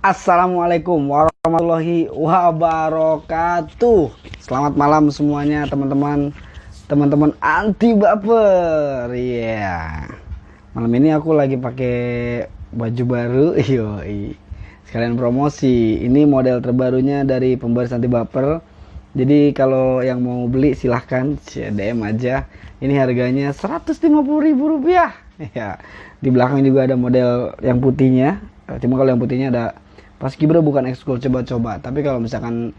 Assalamualaikum warahmatullahi wabarakatuh. Selamat malam semuanya teman-teman anti baper. Iya. Malam ini aku lagi pakai baju baru. Yoi. Sekalian promosi. Ini model terbarunya dari pembaris anti baper. Jadi kalau yang mau beli silahkan DM aja. Ini harganya Rp150.000. Ya. Di belakang juga ada model yang putihnya. Cuma kalau yang putihnya ada Paskibra bukan ekskul coba-coba. Tapi kalau misalkan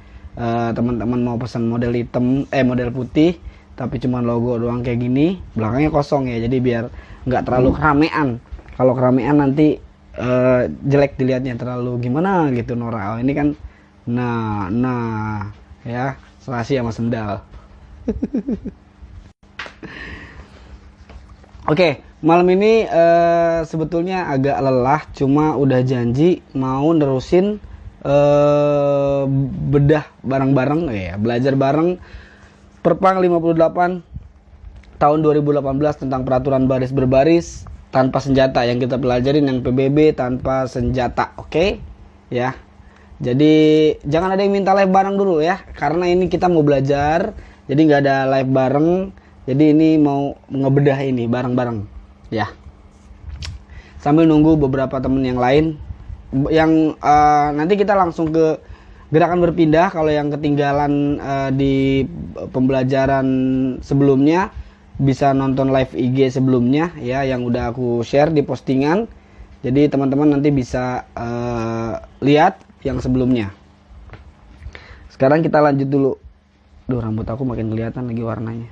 teman-teman mau pesan model hitam, model putih, tapi cuma logo doang kayak gini, belakangnya kosong ya. Jadi biar nggak terlalu keramaian. Kalau keramaian nanti jelek dilihatnya, terlalu gimana gitu Nora. Oh, ini kan, nah, ya serasi sama sendal. Oke, malam ini sebetulnya agak lelah, cuma udah janji mau nerusin bedah bareng-bareng, ya, belajar bareng Perpang 58 tahun 2018 tentang peraturan baris berbaris tanpa senjata. Yang kita pelajarin yang PBB tanpa senjata, oke? Ya, jadi jangan ada yang minta live bareng dulu ya, karena ini kita mau belajar, jadi nggak ada live bareng. Jadi ini mau ngebedah ini bareng-bareng ya. Sambil nunggu beberapa temen yang lain yang nanti kita langsung ke gerakan berpindah. Kalau yang ketinggalan di pembelajaran sebelumnya bisa nonton live IG sebelumnya ya, yang udah aku share di postingan. Jadi teman-teman nanti bisa lihat yang sebelumnya. Sekarang kita lanjut dulu. Duh, rambut aku makin kelihatan lagi warnanya.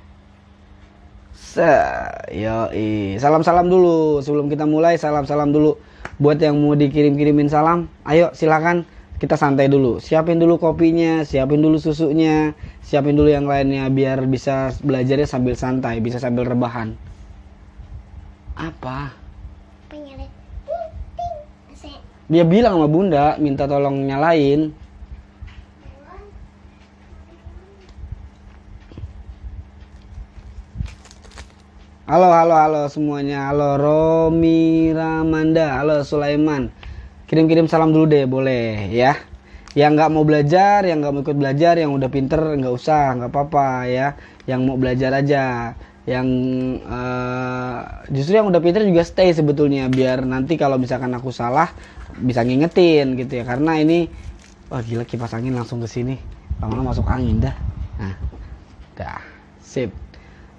Yoi. Salam-salam dulu sebelum kita mulai. Salam-salam dulu buat yang mau dikirim-kirimin salam. Ayo silakan, kita santai dulu. Siapin dulu kopinya, siapin dulu susunya, siapin dulu yang lainnya biar bisa belajarnya sambil santai, bisa sambil rebahan. Apa? Dia bilang sama Bunda minta tolong nyalain. Halo semuanya. Halo Romi Ramanda, halo Sulaiman. Kirim-kirim salam dulu deh, boleh ya. Yang nggak mau belajar, yang nggak mau ikut belajar, yang udah pinter nggak usah, nggak apa-apa ya. Yang mau belajar aja. Yang justru yang udah pinter juga stay sebetulnya, biar nanti kalau misalkan aku salah bisa ngingetin gitu ya. Karena ini, wah gila, kipas angin langsung ke sini, lama-lama masuk angin dah. Nah, dah, sip.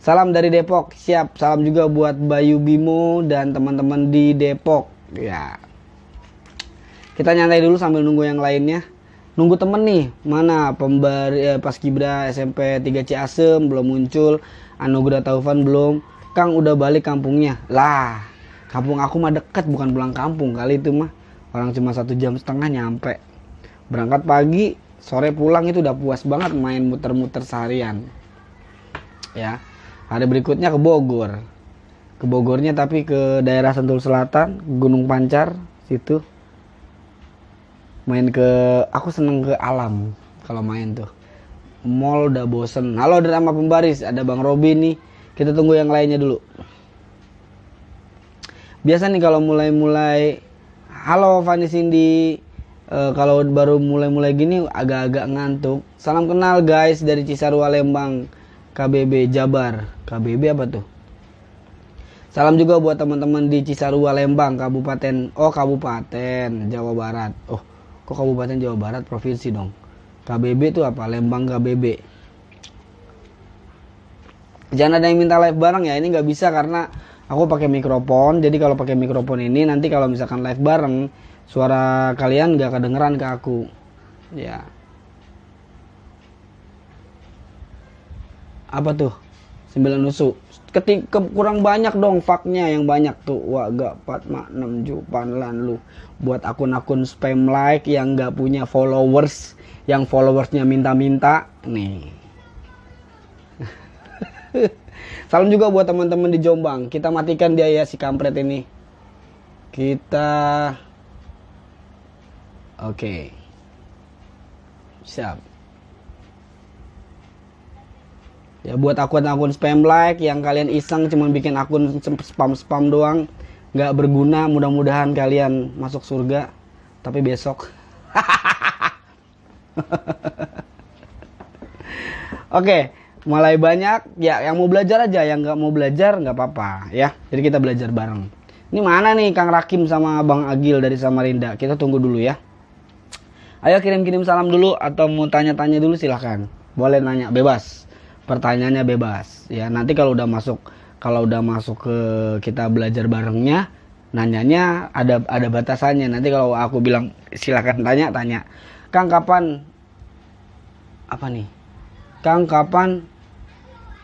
Salam dari Depok, siap. Salam juga buat Bayu Bimo dan teman-teman di Depok. Ya. Kita nyantai dulu sambil nunggu yang lainnya. Nunggu temen nih, mana Paskibra SMP 3 Ciasem belum muncul, Anugerah Taufan belum. Kang udah balik kampungnya. Lah, kampung aku mah deket, bukan pulang kampung kali itu mah. Orang cuma 1,5 jam nyampe. Berangkat pagi, sore pulang itu udah puas banget main muter-muter seharian. Ya. Hari berikutnya ke Bogor. Ke Bogornya tapi ke daerah Sentul Selatan, Gunung Pancar situ. Aku seneng ke alam kalau main tuh. Mall udah bosen. Halo drama pembaris, ada Bang Robi nih. Kita tunggu yang lainnya dulu. Biasa nih kalau mulai-mulai, halo Fanny Cindy. Kalau baru mulai-mulai gini agak-agak ngantuk. Salam kenal guys dari Cisarua Lembang. KBB Jabar. KBB apa tuh? Salam juga buat teman-teman di Cisarua Lembang, Kabupaten Jawa Barat. Oh, kok Kabupaten Jawa Barat provinsi dong? KBB itu apa? Lembang KBB. Jangan ada yang minta live bareng ya. Ini nggak bisa karena aku pakai mikrofon. Jadi kalau pakai mikrofon ini nanti kalau misalkan live bareng, suara kalian nggak kedengeran ke aku. Ya. Apa tuh? 9 nusuk. Kurang banyak dong faknya, yang banyak tuh. Wah, gak 4 6 jupan lu. Buat akun-akun spam like yang gak punya followers, yang followersnya minta-minta nih. Salam juga buat teman-teman di Jombang. Kita matikan dia ya, si kampret ini. Oke. Siap. Ya buat akun-akun spam like yang kalian iseng cuman bikin akun spam-spam doang, nggak berguna, mudah-mudahan kalian masuk surga. Tapi besok Oke, mulai banyak ya yang mau belajar aja, yang nggak mau belajar nggak apa-apa ya. Jadi kita belajar bareng. Ini mana nih Kang Rakim sama Bang Agil dari Samarinda? Kita tunggu dulu ya. Ayo kirim-kirim salam dulu atau mau tanya-tanya dulu silahkan. Boleh nanya bebas. Pertanyaannya bebas ya. Nanti kalau udah masuk ke kita belajar barengnya, nanyanya ada batasannya. Nanti kalau aku bilang silahkan tanya. Kang kapan apa nih? Kang kapan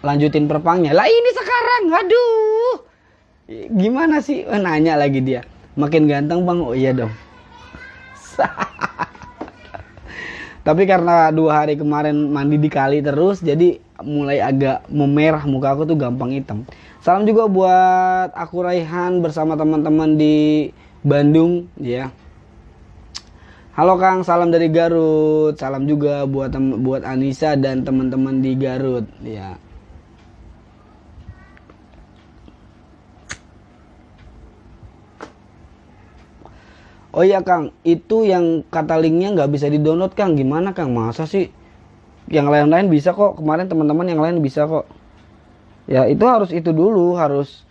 lanjutin perpangnya? Lah ini sekarang, aduh. Gimana sih? Nanya lagi dia. Makin ganteng Bang, oh iya dong. Tapi karena 2 hari kemarin mandi di kali terus, jadi mulai agak memerah muka aku tuh gampang hitam. Salam juga buat aku Raihan bersama teman-teman di Bandung ya. Halo Kang, salam dari Garut. Salam juga buat Anissa dan teman-teman di Garut ya. Oh iya Kang, itu yang kata linknya nggak bisa di-download Kang. Gimana Kang? Masa sih? Yang lain-lain bisa kok. Kemarin teman-teman yang lain bisa kok. Ya itu harus itu dulu, harus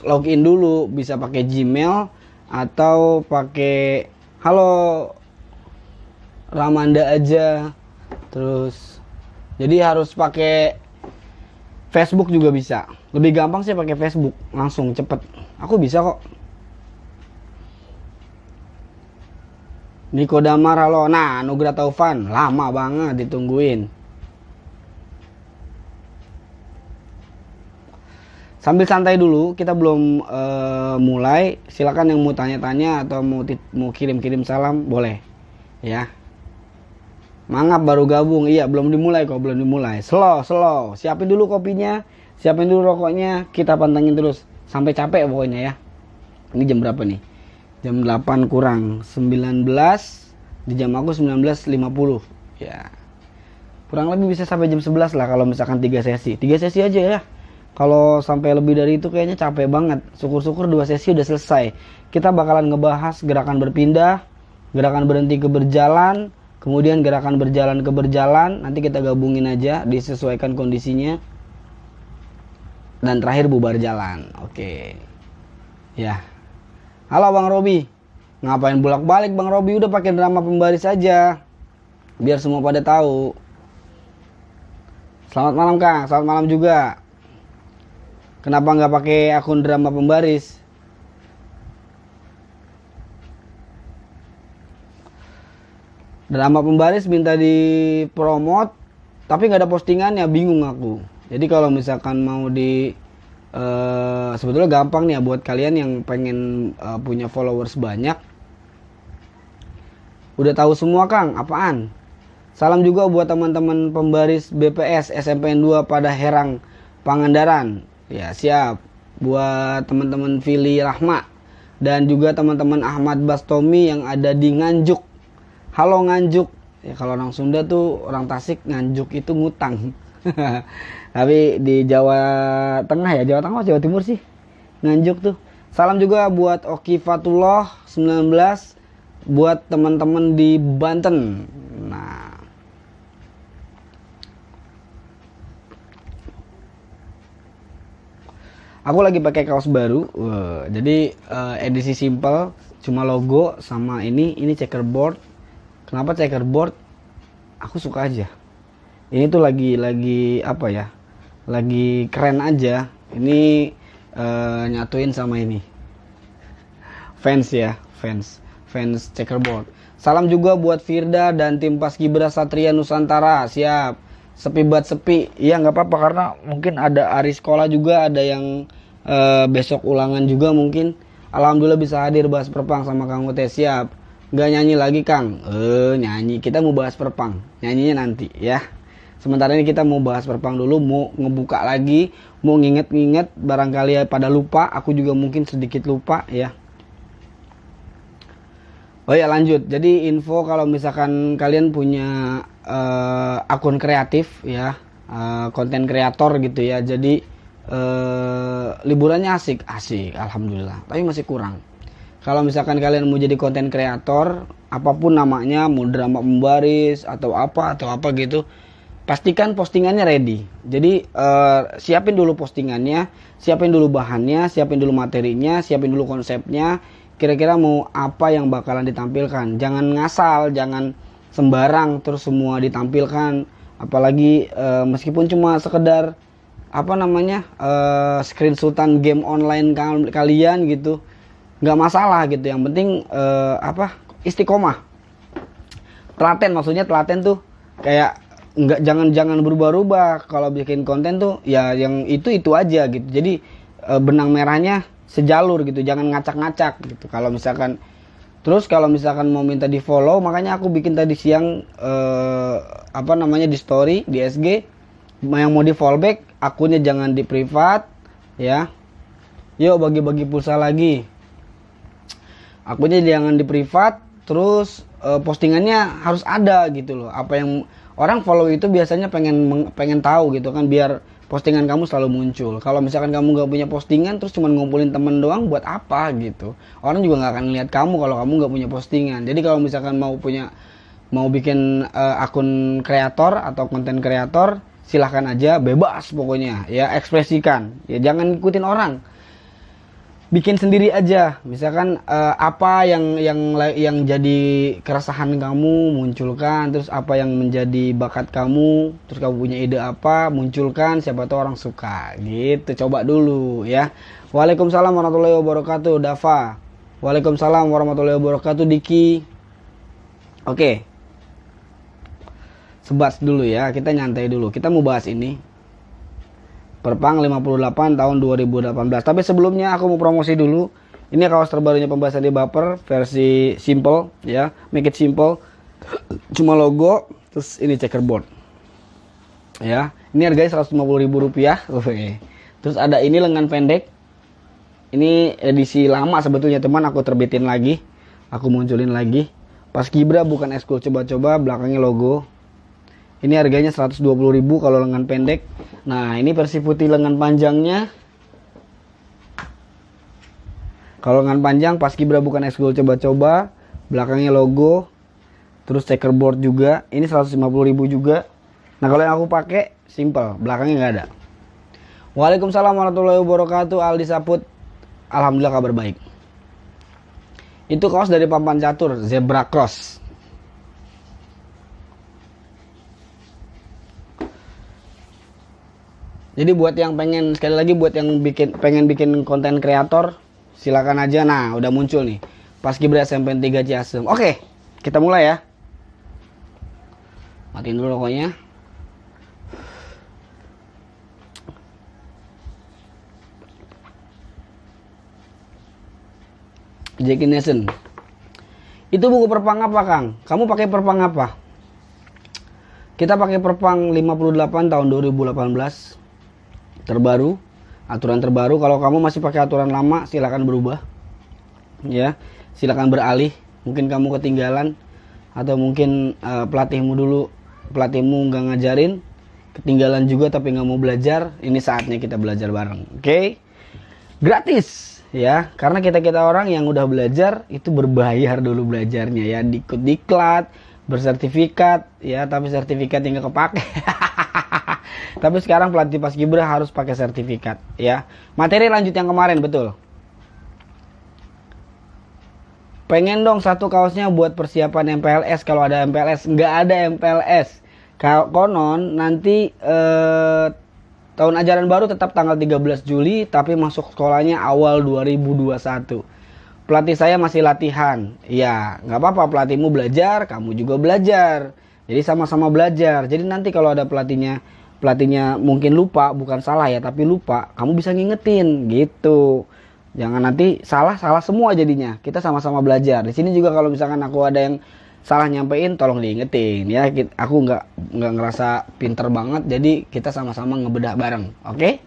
login dulu. Bisa pakai Gmail atau pakai halo Ramanda aja. Terus jadi harus pakai Facebook juga bisa. Lebih gampang sih pakai Facebook, langsung cepet. Aku bisa kok. Niko Damar halo. Nah, Nugra Taufan lama banget ditungguin. Sambil santai dulu, kita belum mulai. Silakan yang mau tanya-tanya atau mau kirim-kirim salam boleh. Ya. Mangap baru gabung. Iya, belum dimulai kok, belum dimulai. Slow. Siapin dulu kopinya, siapin dulu rokoknya, kita pantengin terus sampai capek pokoknya ya. Ini jam berapa nih? Jam 8 kurang 19, di jam aku 19.50. Ya. Kurang lebih bisa sampai jam 11 lah kalau misalkan 3 sesi. 3 sesi aja ya. Kalau sampai lebih dari itu kayaknya capek banget. Syukur-syukur 2 sesi udah selesai. Kita bakalan ngebahas gerakan berpindah, gerakan berhenti ke berjalan, kemudian gerakan berjalan ke berjalan. Nanti kita gabungin aja, disesuaikan kondisinya. Dan terakhir bubar jalan. Oke. Ya. Halo Bang Robi. Ngapain bolak-balik Bang Robi? Udah pakai drama pembaris aja. Biar semua pada tahu. Selamat malam Kang. Selamat malam juga. Kenapa nggak pakai akun drama pembaris? Drama pembaris minta dipromot, tapi nggak ada postingannya, bingung aku. Jadi kalau misalkan mau sebetulnya gampang nih ya buat kalian yang pengen punya followers banyak. Udah tahu semua Kang, apaan? Salam juga buat teman-teman pembaris BPS SMPN 2 pada Herang Pangandaran. Ya siap. Buat teman-teman Fili Rahma dan juga teman-teman Ahmad Bastomi yang ada di Nganjuk. Halo Nganjuk. Ya kalau orang Sunda tuh, orang Tasik Nganjuk itu ngutang. Tapi di Jawa Tengah ya, Jawa Tengah Jawa Timur sih Nganjuk tuh. Salam juga buat Oki Fatullah 19, buat teman-teman di Banten. Nah, aku lagi pakai kaos baru. Jadi edisi simple, cuma logo sama ini checkerboard. Kenapa checkerboard? Aku suka aja. Ini tuh lagi apa ya? Lagi keren aja. Ini nyatuin sama ini. Fans ya, fans checkerboard. Salam juga buat Firda dan tim Paskibra Satria Nusantara. Siap. Sepi banget sepi. Iya nggak apa-apa karena mungkin ada hari sekolah juga, ada yang besok ulangan juga mungkin. Alhamdulillah bisa hadir bahas perpang sama Kang Ute. Siap. Nggak nyanyi lagi Kang? Nyanyi. Kita mau bahas perpang. Nyanyinya nanti ya. Sementara ini kita mau bahas perpang dulu, mau ngebuka lagi, mau nginget-nginget barangkali pada lupa, aku juga mungkin sedikit lupa ya. Oh ya lanjut. Jadi info kalau misalkan kalian punya akun kreatif ya, konten kreator gitu ya. Jadi liburannya asik, alhamdulillah. Tapi masih kurang. Kalau misalkan kalian mau jadi konten kreator apapun namanya, mau drama pembaris atau apa gitu, pastikan postingannya ready. Jadi siapin dulu postingannya, siapin dulu bahannya, siapin dulu materinya, siapin dulu konsepnya, kira-kira mau apa yang bakalan ditampilkan. Jangan ngasal, jangan sembarang terus semua ditampilkan, apalagi meskipun cuma sekedar apa namanya screenshotan game online kalian gitu, nggak masalah gitu. Yang penting istiqomah, telaten. Maksudnya telaten tuh kayak nggak, jangan berubah-ubah kalau bikin konten tuh ya yang itu aja gitu. Jadi benang merahnya sejalur gitu, jangan ngacak-ngacak gitu. Kalau misalkan mau minta di follow, makanya aku bikin tadi siang di story di SG, yang mau di fallback akunnya jangan di privat ya. Yuk bagi-bagi pulsa lagi, akunnya jangan di privat. Terus postingannya harus ada gitu loh. Apa yang orang follow itu biasanya pengen tahu gitu kan, biar postingan kamu selalu muncul. Kalau misalkan kamu nggak punya postingan terus cuma ngumpulin temen doang, buat apa gitu? Orang juga nggak akan lihat kamu kalau kamu nggak punya postingan. Jadi kalau misalkan mau bikin akun kreator atau konten kreator, silahkan aja, bebas pokoknya ya, ekspresikan ya, jangan ikutin orang, bikin sendiri aja. Misalkan apa yang jadi keresahan kamu, munculkan. Terus apa yang menjadi bakat kamu, terus kamu punya ide apa, munculkan. Siapa tahu orang suka gitu. Coba dulu ya. Waalaikumsalam warahmatullahi wabarakatuh Dava. Waalaikumsalam warahmatullahi wabarakatuh Diki. Oke, sebat dulu ya, kita nyantai dulu. Kita mau bahas ini, Perpang 58 tahun 2018. Tapi sebelumnya aku mau promosi dulu. Ini kaos terbarunya Pembahasan di Baper, versi simple ya, make it simple. Cuma logo, terus ini checkerboard. Ya, ini harganya Rp150.000. Terus ada ini lengan pendek. Ini edisi lama sebetulnya teman, aku terbitin lagi. Aku munculin lagi. Paskibra bukan eskul coba-coba, belakangnya logo. Ini harganya 120.000 kalau lengan pendek. Nah, ini versi putih lengan panjangnya. Kalau lengan panjang Paskibra bukan eskul coba-coba, belakangnya logo. Terus checkerboard juga. Ini 150.000 juga. Nah, kalau yang aku pakai simple, belakangnya nggak ada. Waalaikumsalam warahmatullahi wabarakatuh. Aldi Saput. Alhamdulillah kabar baik. Itu kaos dari Papan Catur, Zebra Cross. Jadi buat yang pengen, sekali lagi buat yang pengen bikin konten kreator, silakan aja. Nah, udah muncul nih, Paskibra SMP 3 Ciasem. Oke, kita mulai ya. Matiin dulu rokoknya. Jackie Nation. Itu buku Perpang apa, Kang? Kamu pakai Perpang apa? Kita pakai Perpang 58 tahun 2018. Terbaru, aturan terbaru. Kalau kamu masih pakai aturan lama, silakan berubah. Ya, silakan beralih. Mungkin kamu ketinggalan, atau mungkin pelatihmu nggak ngajarin, ketinggalan juga tapi nggak mau belajar. Ini saatnya kita belajar bareng. Oke? Gratis ya, karena kita orang yang udah belajar itu berbayar dulu belajarnya ya, diklat, bersertifikat ya, tapi sertifikatnya nggak kepake. Tapi sekarang pelatih Paskibra harus pakai sertifikat ya. Materi lanjut yang kemarin, betul. Pengen dong satu kaosnya buat persiapan MPLS. Kalau ada MPLS, nggak ada MPLS. Konon nanti tahun ajaran baru tetap tanggal 13 Juli, tapi masuk sekolahnya awal 2021. Pelatih saya masih latihan. Ya, nggak apa-apa, pelatihmu belajar, kamu juga belajar. Jadi sama-sama belajar. Jadi nanti kalau ada pelatihnya mungkin lupa, bukan salah ya, tapi lupa, kamu bisa ngingetin gitu. Jangan nanti salah semua jadinya. Kita sama-sama belajar. Di sini juga kalau misalkan aku ada yang salah nyampein, tolong diingetin ya. Aku nggak ngerasa pinter banget, jadi kita sama-sama ngebedah bareng. Oke?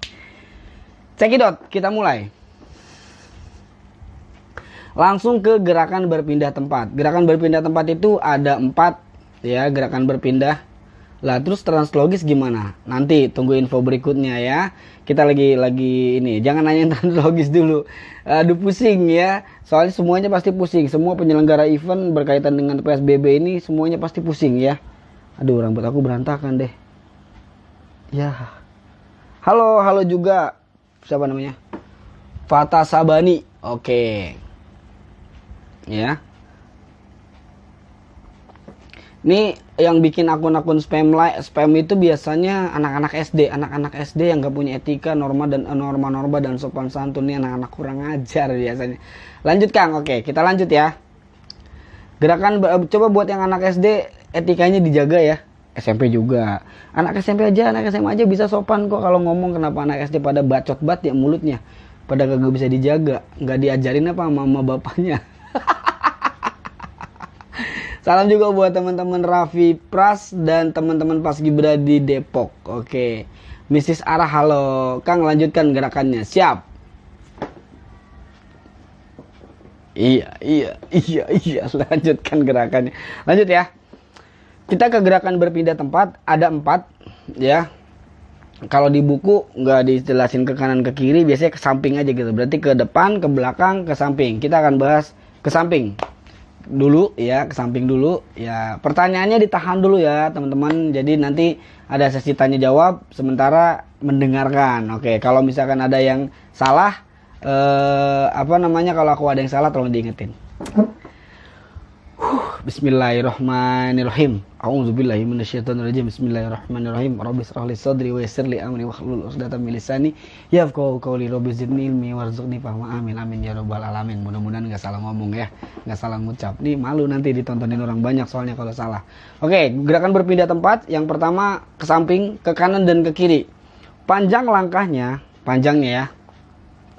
Cekidot, kita mulai. Langsung ke gerakan berpindah tempat. Gerakan berpindah tempat itu ada 4 ya, gerakan berpindah. Lah terus translogis gimana? Nanti tunggu info berikutnya ya. Kita lagi ini, jangan nanyain translogis dulu. Aduh pusing ya. Soalnya semuanya pasti pusing. Semua penyelenggara event berkaitan dengan PSBB ini semuanya pasti pusing ya. Aduh, rambut aku berantakan deh. Ya. Halo juga. Siapa namanya? Fata Sabani. Oke. Ya. Ini yang bikin akun-akun spam itu biasanya anak-anak SD yang gak punya etika, norma dan sopan santun. Ini anak-anak kurang ajar biasanya. Lanjut Kang, oke kita lanjut ya. Gerakan coba buat yang anak SD etikanya dijaga ya. SMP juga. Anak SMP aja, anak SMA aja bisa sopan kok kalau ngomong. Kenapa anak SD pada bacot banget ya mulutnya? Pada kagak bisa dijaga, nggak diajarin apa sama mama bapaknya. Salam juga buat teman-teman Raffi Pras dan teman-teman Paskibra di Depok. Oke. Mrs. Arah, halo. Kang, lanjutkan gerakannya. Siap. Iya. Lanjutkan gerakannya. Lanjut ya. Kita ke gerakan berpindah tempat. Ada 4 ya. Kalau di buku nggak dijelasin ke kanan ke kiri, biasanya ke samping aja gitu. Berarti ke depan, ke belakang, ke samping. Kita akan bahas ke samping dulu ya, ke samping dulu ya. Pertanyaannya ditahan dulu ya teman-teman. Jadi nanti ada sesi tanya jawab sementara mendengarkan. Oke, kalau misalkan ada yang salah kalau aku ada yang salah tolong diingetin. Bismillahirrahmanirrahim. A'udzubillahi minasyaitonirrajim. Bismillahirrahmanirrahim. Rabbi shrah li sadri wa yassir li amri wahlul 'uqdatam min lisani yafqahu qawli. Rabbi zidni ilmi warzuqni fahma. Amin ya rabbal alamin. Mudah-mudahan enggak salah ngomong ya, enggak salah ngucap. Nih malu nanti ditontonin orang banyak soalnya kalau salah. Oke, gerakan berpindah tempat. Yang pertama ke samping, ke kanan dan ke kiri. panjangnya ya.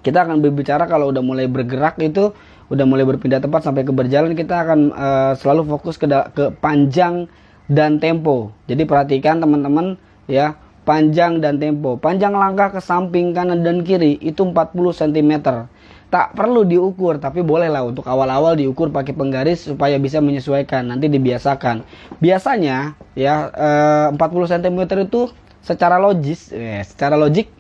Kita akan berbicara kalau udah mulai bergerak itu, udah mulai berpindah tempat sampai ke berjalan, kita akan selalu fokus ke panjang dan tempo. Jadi perhatikan teman-teman ya, panjang dan tempo. Panjang langkah ke samping kanan dan kiri itu 40 cm. Tak perlu diukur, tapi bolehlah untuk awal-awal diukur pakai penggaris supaya bisa menyesuaikan, nanti dibiasakan. Biasanya ya 40 cm itu secara logik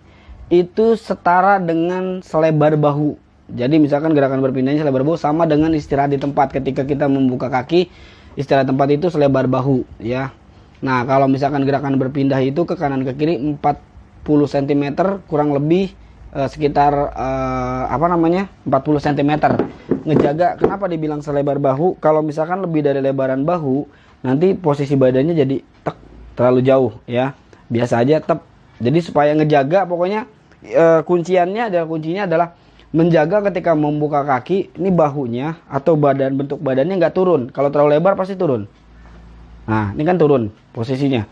itu setara dengan selebar bahu. Jadi misalkan gerakan berpindahnya selebar bahu sama dengan istirahat di tempat. Ketika kita membuka kaki, istirahat tempat itu selebar bahu ya. Nah, kalau misalkan gerakan berpindah itu ke kanan ke kiri 40 cm kurang lebih sekitar 40 cm. Ngejaga, kenapa dibilang selebar bahu? Kalau misalkan lebih dari lebaran bahu, nanti posisi badannya jadi terlalu jauh ya. Biasa aja Jadi supaya ngejaga, pokoknya kuncinya adalah menjaga ketika membuka kaki, ini bahunya atau bentuk badannya nggak turun. Kalau terlalu lebar pasti turun. Nah, ini kan turun posisinya.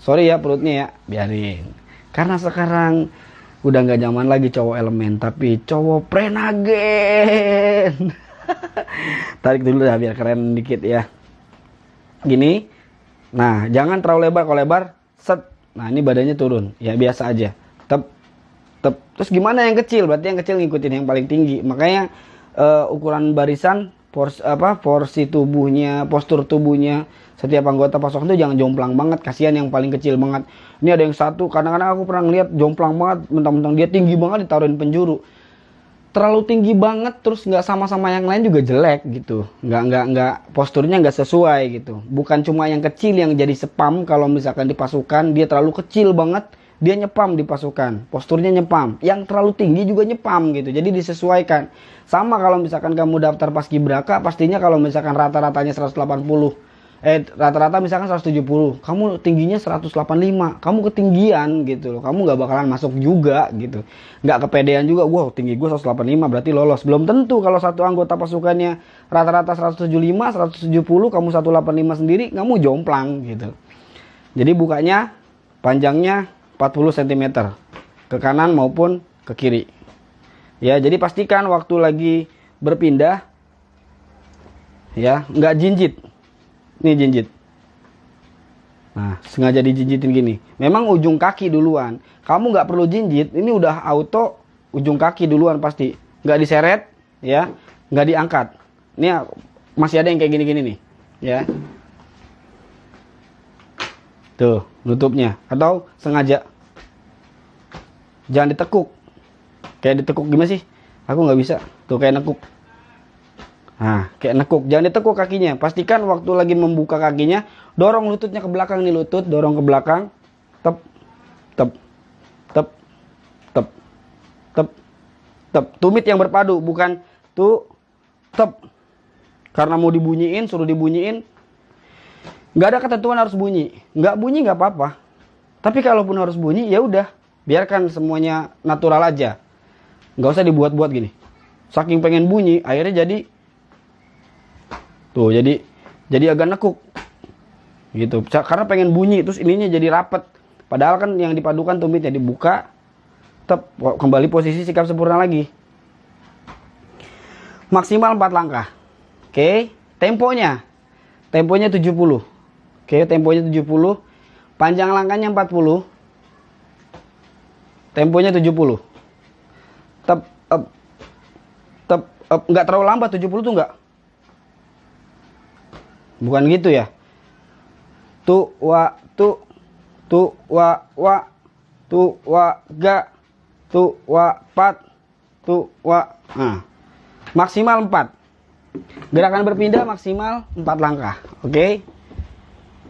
Sorry ya perutnya ya, biarin. Karena sekarang udah nggak zaman lagi cowok elemen, tapi cowok prenagen. Tarik dulu dah biar keren dikit ya. Gini. Nah, jangan terlalu lebar. Kalau lebar, set. Nah, ini badannya turun. Ya biasa aja. Terus gimana yang kecil? Berarti yang kecil ngikutin yang paling tinggi. Makanya ukuran barisan, porsi tubuhnya, postur tubuhnya setiap anggota pasukan itu jangan jomplang banget. Kasihan yang paling kecil banget. Ini ada yang satu, kadang-kadang aku pernah ngeliat jomplang banget, mentang-mentang dia tinggi banget ditaruhin penjuru. Terlalu tinggi banget, terus nggak sama-sama yang lain juga jelek gitu. Nggak posturnya nggak sesuai gitu. Bukan cuma yang kecil yang jadi spam. Kalau misalkan di pasukan dia terlalu kecil banget, dia nyepam di pasukan, posturnya nyepam. Yang terlalu tinggi juga nyepam gitu. Jadi disesuaikan. Sama kalau misalkan kamu daftar Paskibraka, pastinya kalau misalkan rata-ratanya 180, rata-rata misalkan 170, kamu tingginya 185, kamu ketinggian gitu loh. Kamu nggak bakalan masuk juga gitu. Nggak kepedean juga, wow tinggi gue 185 berarti lolos. Belum tentu kalau satu anggota pasukannya rata-rata 175, 170, kamu 185 sendiri, kamu jomplang gitu. Jadi bukanya, panjangnya 40 cm ke kanan maupun ke kiri ya. Jadi pastikan waktu lagi berpindah ya nggak jinjit. Ini jinjit. Nah, sengaja dijinjitin gini. Memang ujung kaki duluan. Kamu nggak perlu jinjit, ini udah auto ujung kaki duluan pasti. Nggak diseret ya, nggak diangkat. Ini masih ada yang kayak gini-gini nih ya. Tuh, nutupnya. Atau sengaja. Jangan ditekuk. Kayak ditekuk gimana sih? Aku nggak bisa. Tuh kayak nekuk. Nah, kayak nekuk. Jangan ditekuk kakinya. Pastikan waktu lagi membuka kakinya, dorong lututnya ke belakang nih, lutut, dorong ke belakang. Tep, tep, tep, tep, tep, tep. Tumit yang berpadu, bukan tuh, tep. Karena mau dibunyiin, suruh dibunyiin. Nggak ada ketentuan harus bunyi. Nggak bunyi nggak apa-apa. Tapi kalaupun harus bunyi, ya udah, biarkan semuanya natural aja. Nggak usah dibuat-buat gini. Saking pengen bunyi, akhirnya jadi tuh, jadi agak nekuk. Gitu. Karena pengen bunyi, terus ininya jadi rapet. Padahal kan yang dipadukan tumitnya dibuka, tetap kembali posisi sikap sempurna lagi. Maksimal 4 langkah. Oke, temponya 70. Oke, temponya 70. Panjang langkahnya 40. Temponya 70. Tep, enggak terlalu lambat 70 tuh enggak. Bukan gitu ya. Tu wa ga, tu wa pat, tu wa. Nah, maksimal 4. Gerakan berpindah maksimal 4 langkah. Oke.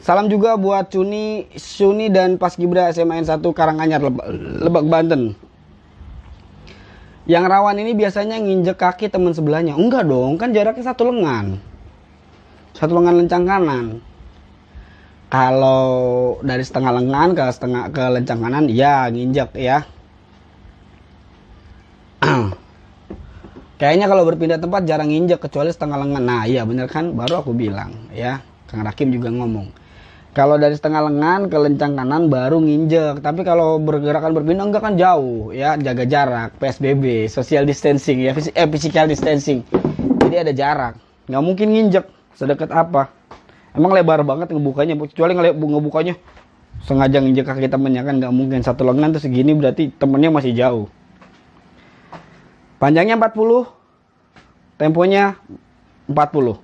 Salam juga buat Suni dan Paskibra SMA N1 Karanganyar Lebak Banten. Yang rawan ini biasanya nginjek kaki teman sebelahnya. Enggak dong, kan jaraknya 1 lengan. 1 lengan lencang kanan. Kalau dari setengah lengan ke lencang kanan, ya nginjek ya. Kayaknya kalau berpindah tempat jarang nginjek kecuali setengah lengan. Nah iya bener kan, baru aku bilang ya. Kang Rakim juga ngomong. Kalau dari setengah lengan ke lencang kanan baru nginjek. Tapi kalau bergerakan berpindah enggak kan jauh ya, jaga jarak, PSBB, social distancing ya, physical distancing. Jadi ada jarak. Nggak mungkin nginjek sedekat apa. Emang lebar banget ngebukanya, kecuali ngebukanya sengaja nginjek kaki temennya kan nggak mungkin. 1 lengan tuh segini berarti temennya masih jauh. Panjangnya 40, temponya 40.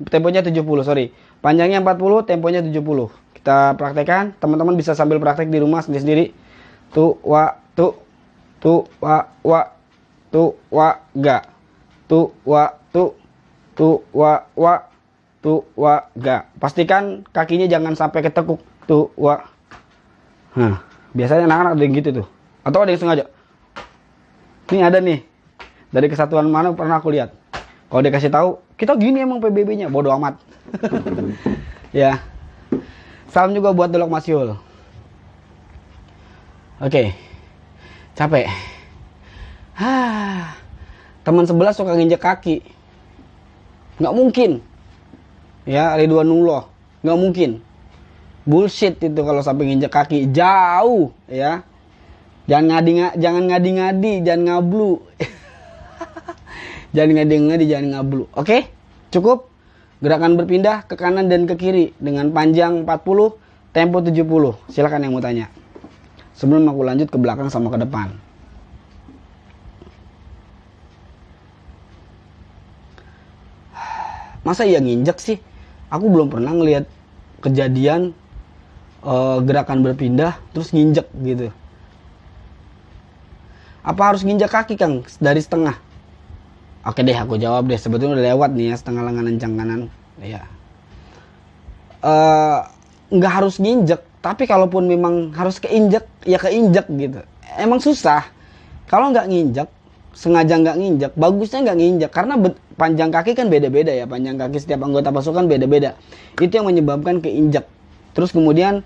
Temponya 70, sorry. Panjangnya 40, temponya 70. Kita praktekkan, teman-teman bisa sambil praktek di rumah sendiri-sendiri. Tu wa ga. Tu wa ga. Pastikan kakinya jangan sampai ketekuk. Tu wa. Nah, biasanya anak-anak ada yang gitu tuh. Atau ada yang sengaja. Ini ada nih. Dari kesatuan mana pernah aku lihat. Kalau dikasih tahu, kita gini emang PBB-nya, bodo amat. Ya. Salam juga buat Delok Masyul. Oke. Capek. Teman sebelah suka nginjek kaki. Nggak mungkin. Ya, Ridwanullah. Nggak mungkin. Bullshit itu kalau sampai nginjek kaki. Jauh, ya. Jangan ngadi-ngadi, jangan ngablu. Jangan ngadi-ngadi, jangan ngablu. Oke? Cukup? Gerakan berpindah ke kanan dan ke kiri dengan panjang 40, tempo 70. Silakan yang mau tanya. Sebelum aku lanjut ke belakang sama ke depan. Masa iya nginjek sih? Aku belum pernah ngelihat kejadian gerakan berpindah terus nginjek gitu. Apa harus nginjek kaki, Kang? Dari setengah? Oke deh, aku jawab deh. Sebetulnya udah lewat nih ya, setengah lengan lencang kanan. Ya. Nggak harus nginjek, tapi kalaupun memang harus keinjek, ya keinjek gitu. Emang susah. Kalau nggak nginjek, sengaja nggak nginjek, bagusnya nggak nginjek. Karena panjang kaki kan beda-beda ya. Panjang kaki setiap anggota pasukan beda-beda. Itu yang menyebabkan keinjek. Terus kemudian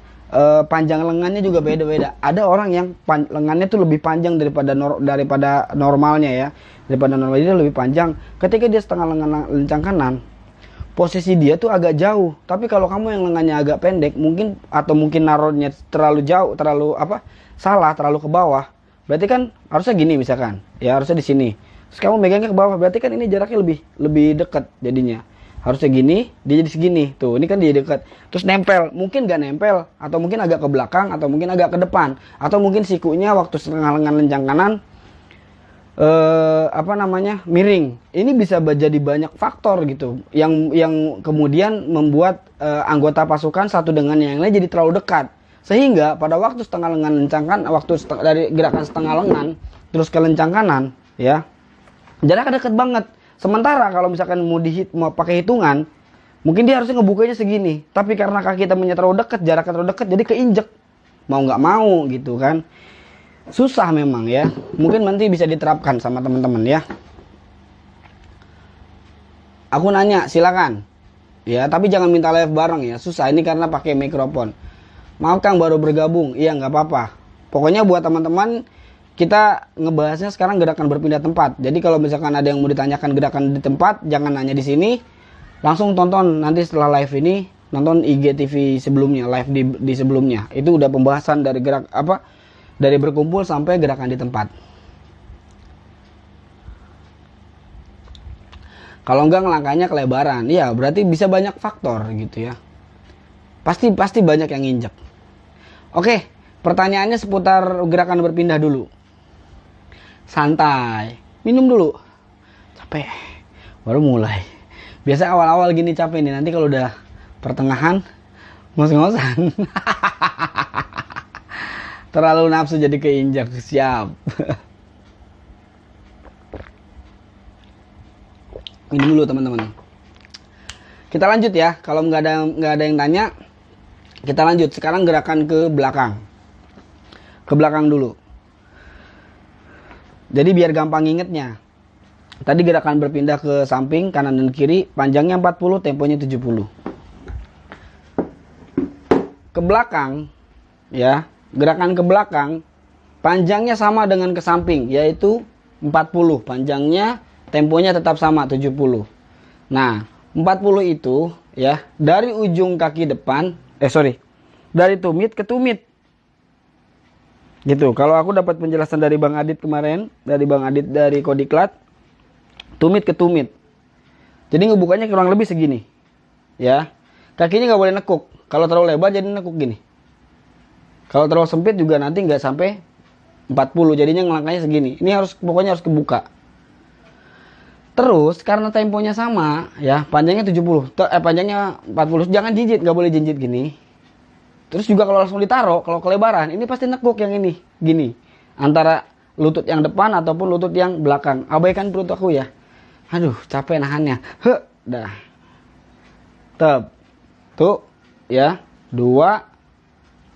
panjang lengannya juga beda-beda. Ada orang yang lengannya tuh lebih panjang daripada normalnya ya. Daripada normalnya lebih panjang. Ketika dia setengah lengan lencang kanan, posisi dia tuh agak jauh. Tapi kalau kamu yang lengannya agak pendek, mungkin naruhnya terlalu jauh, salah, terlalu ke bawah. Berarti kan harusnya gini misalkan. Ya harusnya di sini. Terus kamu megangnya ke bawah, berarti kan ini jaraknya lebih dekat jadinya. Harusnya gini, dia jadi segini. Tuh, ini kan dia dekat. Terus nempel, mungkin gak nempel, atau mungkin agak ke belakang, atau mungkin agak ke depan, atau mungkin sikunya waktu setengah lengan lencang kanan apa namanya, miring. Ini bisa jadi banyak faktor gitu yang kemudian membuat anggota pasukan satu dengan yang lain jadi terlalu dekat, sehingga pada waktu setengah lengan lencangkan, dari gerakan setengah lengan terus ke lencang kanan ya, jaraknya deket banget. Sementara kalau misalkan mau pakai hitungan, mungkin dia harusnya ngebukanya segini, tapi karena kaki temennya terlalu dekat, jaraknya terlalu dekat, jadi keinjek mau nggak mau gitu kan. Susah memang ya. Mungkin nanti bisa diterapkan sama teman-teman ya. Aku nanya, silakan. Ya, tapi jangan minta live bareng ya. Susah ini karena pakai mikrofon. Maaf Kang, baru bergabung. Iya, nggak apa-apa. Pokoknya buat teman-teman, kita ngebahasnya sekarang gerakan berpindah tempat. Jadi kalau misalkan ada yang mau ditanyakan gerakan di tempat, jangan nanya di sini. Langsung tonton nanti setelah live ini, nonton IGTV sebelumnya, live di sebelumnya. Itu udah pembahasan dari dari berkumpul sampai gerakan di tempat. Kalau enggak ngelangkahnya kelebaran, ya berarti bisa banyak faktor gitu ya. Pasti banyak yang injek. Oke, pertanyaannya seputar gerakan berpindah dulu. Santai, minum dulu. Capek, baru mulai. Biasa awal-awal gini capek nih, nanti kalau udah pertengahan ngos-ngosan. Terlalu nafsu jadi keinjak. Siap. Ini dulu teman-teman. Kita lanjut ya. Kalau nggak ada yang tanya, kita lanjut. Sekarang gerakan ke belakang. Ke belakang dulu. Jadi biar gampang ingetnya. Tadi gerakan berpindah ke samping kanan dan kiri, panjangnya 40, temponya 70. Ke belakang ya. Gerakan ke belakang panjangnya sama dengan ke samping, yaitu 40. Panjangnya, temponya tetap sama 70. Nah, 40 itu ya dari ujung kaki depan, dari tumit ke tumit. Gitu. Kalau aku dapat penjelasan dari Bang Adit kemarin, dari Kodiklat, tumit ke tumit. Jadi ngebukanya kurang lebih segini. Ya. Kakinya nggak boleh nekuk. Kalau terlalu lebar jadi nekuk gini. Kalau terlalu sempit juga nanti nggak sampai 40, jadinya ngelangkahnya segini. Ini pokoknya harus kebuka. Terus karena temponya sama, ya panjangnya 70, panjangnya 40, jangan jinjit, nggak boleh jinjit gini. Terus juga kalau langsung ditaruh, kalau kelebaran, ini pasti nekuk yang ini, gini, antara lutut yang depan ataupun lutut yang belakang. Abaikan perut aku ya. Aduh, capek nahannya. Dah. Tuh, ya, 2,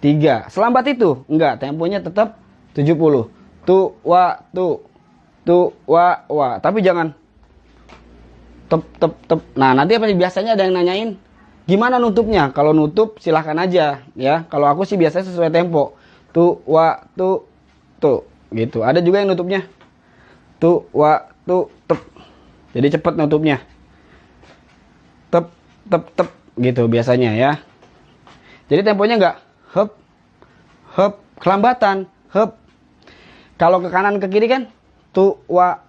3. Selambat itu? Enggak, temponya tetap 70. Tu, wa. Tapi jangan tep. Nah, nanti biasanya ada yang nanyain, gimana nutupnya? Kalau nutup silahkan aja ya. Kalau aku sih biasanya sesuai tempo. Tu, wa, tu. Gitu. Ada juga yang nutupnya. Tu, wa, tu, tep. Jadi cepet nutupnya. Tep. Gitu biasanya ya. Jadi temponya enggak hep, kelambatan, hep. Kalau ke kanan ke kiri kan tu wa.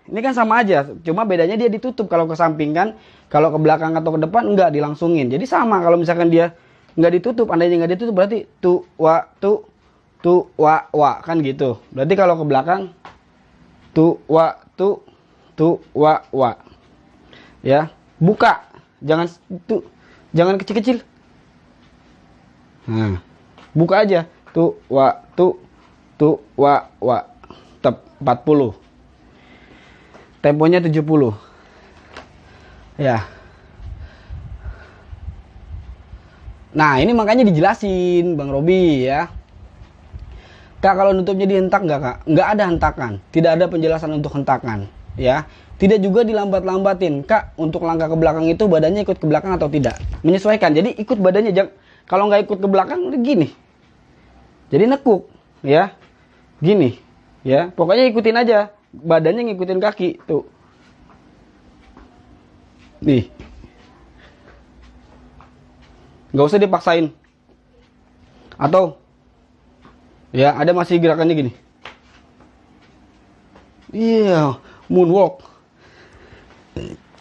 Ini kan sama aja, cuma bedanya dia ditutup kalau ke samping kan. Kalau ke belakang atau ke depan enggak dilangsungin. Jadi sama, kalau misalkan dia enggak ditutup, andainya enggak ditutup berarti tu wa kan gitu. Berarti kalau ke belakang tu wa. Ya, buka. Jangan kecil-kecil. Nah, buka aja. Tu wa. Tep 40. Temponya 70. Ya. Nah, ini makanya dijelasin Bang Robi ya. Kak, kalau nutupnya dihentak nggak Kak? Nggak ada hentakan. Tidak ada penjelasan untuk hentakan. Ya. Tidak juga dilambat-lambatin. Kak, untuk langkah ke belakang itu badannya ikut ke belakang atau tidak? Menyesuaikan. Jadi ikut badannya. Kalau nggak ikut ke belakang, gini. Jadi nekuk. Ya. Gini. Ya. Pokoknya ikutin aja. Badannya ngikutin kaki. Tuh. Nih. Nggak usah dipaksain. Atau. Ya, ada masih gerakannya gini. Iya. Moonwalk.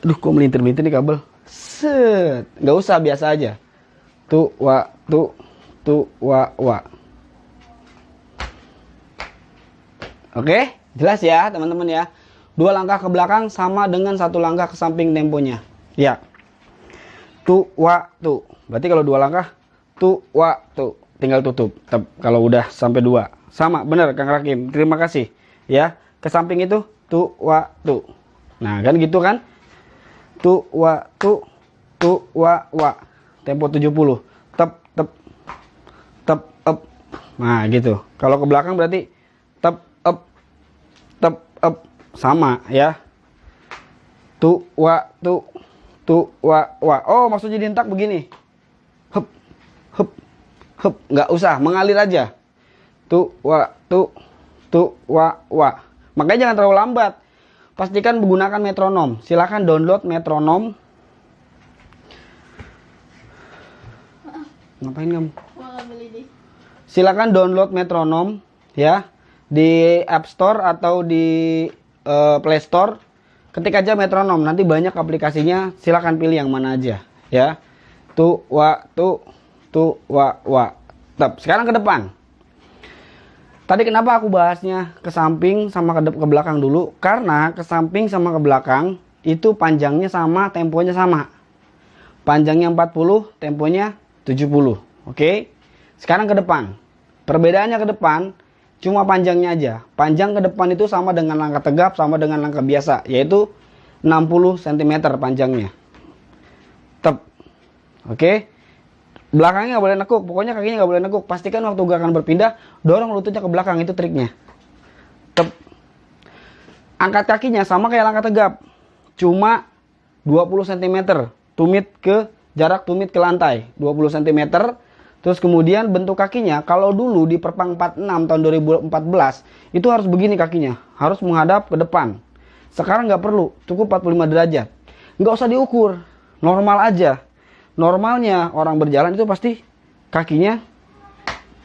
Aduh, kok melintir-melintir nih kabel. Set. Nggak usah, biasa aja. Tu wa. Oke, jelas ya teman-teman ya. 2 langkah ke belakang sama dengan 1 langkah ke samping temponya. Ya. Tu, wa, tu. Berarti kalau 2 langkah, tu, wa, tu. Tinggal tutup. Kalau udah sampai 2. Sama, bener Kang Rakim. Terima kasih. Ya, ke samping itu, tu, wa, tu. Nah, kan gitu kan. Tu, wa, tu. Tu, wa, wa. Tempo 70. Tep, tep. Tep, up. Nah, gitu. Kalau ke belakang berarti tep, up. Tep, up. Sama, ya. Tu, wa, tu. Tu, wa, wa. Oh, maksudnya dientak begini. Hup, hup, hup. Nggak usah, mengalir aja. Tu, wa, tu. Tu, wa, wa. Makanya jangan terlalu lambat. Pastikan menggunakan metronom. Silahkan download metronom. Ngapain kamu? Silahkan download metronom ya di App Store atau di Play Store. Ketik aja metronom, nanti banyak aplikasinya. Silahkan pilih yang mana aja ya. Tu, wa, tu. Tu, wa, wa. Tep. Sekarang ke depan. Tadi kenapa aku bahasnya ke samping sama ke belakang dulu? Karena ke samping sama ke belakang itu panjangnya sama, temponya sama. Panjangnya 40, temponya 70. Oke. Sekarang ke depan. Perbedaannya ke depan cuma panjangnya aja. Panjang ke depan itu sama dengan langkah tegap, sama dengan langkah biasa, yaitu 60 cm panjangnya. Tep. Oke. Belakangnya nggak boleh nekuk, pokoknya kakinya nggak boleh nekuk. Pastikan waktu gerakan berpindah, dorong lututnya ke belakang, itu triknya. Tep. Angkat kakinya sama kayak langkah tegap, cuma 20 cm. Tumit ke jarak tumit ke lantai 20 cm. Terus kemudian bentuk kakinya, kalau dulu di Perpang 46 tahun 2014 itu harus begini kakinya, harus menghadap ke depan. Sekarang nggak perlu, cukup 45 derajat. Nggak usah diukur, normal aja. Normalnya orang berjalan itu pasti kakinya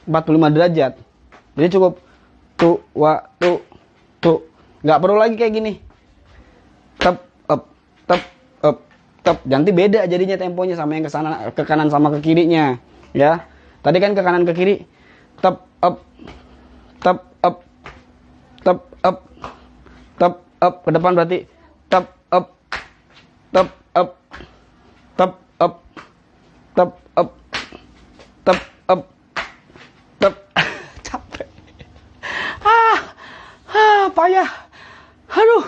45 derajat. Jadi cukup tu, wa, tu, tu. Nggak perlu lagi kayak gini. Tep, up, tep, up, tep. Nanti beda jadinya temponya sama yang ke sana, ke kanan sama ke kirinya. Ya, tadi kan ke kanan ke kiri, tep up, tep up, tep up, tep up. Ke depan berarti tep up, tep up, tep up, tep up, tep up, tep. Capek. Payah. Aduh,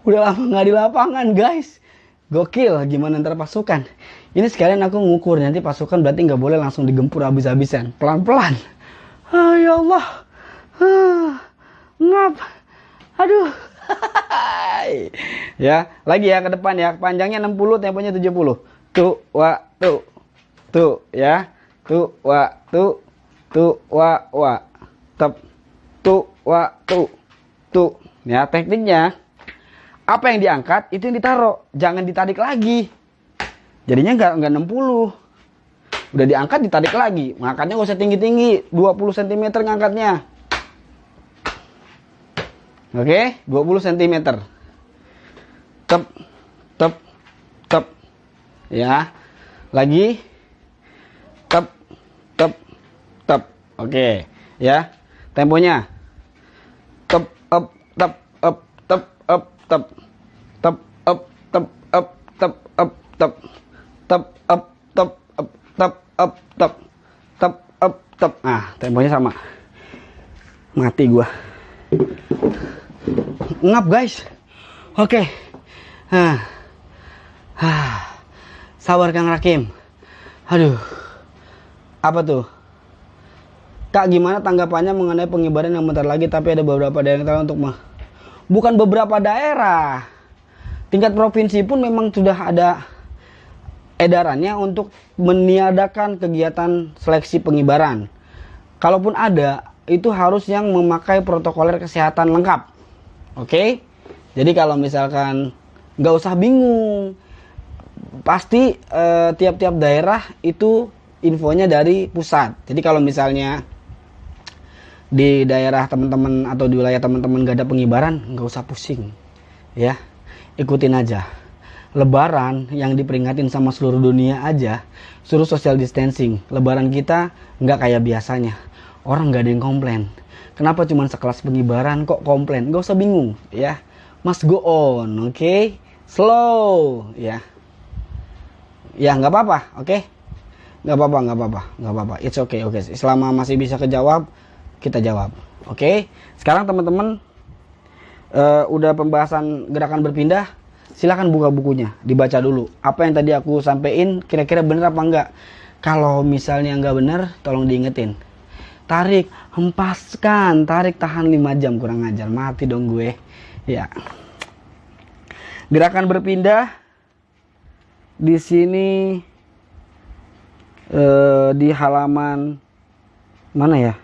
udah lama nggak di lapangan guys. Gokil, gimana ntar pasukan? Ini sekalian aku ngukur, nanti pasukan berarti nggak boleh langsung digempur habis-habisan. Pelan-pelan. Ya Allah. Ngap. Aduh. Ya, lagi ya ke depan ya. Panjangnya 60, temponya 70. Tu, wa, tu. Tu, ya. Tu, wa, tu. Tu, wa, wa. Tep. Tu, wa, tu. Tu. Ya, tekniknya. Apa yang diangkat, itu yang ditaruh. Jangan ditarik lagi. Jadinya nggak 60. Udah diangkat ditarik lagi. Ngangkatnya nggak usah tinggi-tinggi. 20 cm ngangkatnya. Oke, 20 cm. Tep, tep, tep. Ya. Lagi. Tep, tep, tep. Oke, ya. Temponya. Tep, up, tep, up, tep, up, tep. Tep, up, tep, up, tep, up, tep. Tep, up, tep, up, tep, up, tep. Tep, up, tep. Nah, temponya sama. Mati gua. Ngap guys. Oke. Sabar Kang Rakim. Aduh. Apa tuh? Kak, gimana tanggapannya mengenai pengibaran yang bentar lagi tapi ada beberapa daerah untuk bukan beberapa daerah. Tingkat provinsi pun memang sudah ada edarannya untuk meniadakan kegiatan seleksi pengibaran. Kalaupun ada, itu harus yang memakai protokoler kesehatan lengkap. Oke? Jadi kalau misalkan nggak usah bingung, pasti tiap-tiap daerah itu infonya dari pusat. Jadi kalau misalnya di daerah teman-teman atau di wilayah teman-teman nggak ada pengibaran, nggak usah pusing, ya, ikutin aja. Lebaran yang diperingatin sama seluruh dunia aja suruh social distancing. Lebaran kita nggak kayak biasanya. orang nggak ada yang komplain. Kenapa cuma sekelas pengibaran kok komplain? Gak usah bingung ya. Must go on, oke? Slow ya. Ya nggak apa-apa, oke? Nggak apa-apa. It's okay, oke. Selama masih bisa kejawab, kita jawab, oke? Sekarang teman-teman udah pembahasan gerakan berpindah. Silakan buka bukunya, dibaca dulu. Apa yang tadi aku sampein kira-kira bener apa enggak? Kalau misalnya nggak bener, tolong diingetin. Tarik, hempaskan, tarik tahan 5 jam, kurang ajar, mati dong gue. Ya. Gerakan berpindah di sini di halaman mana ya?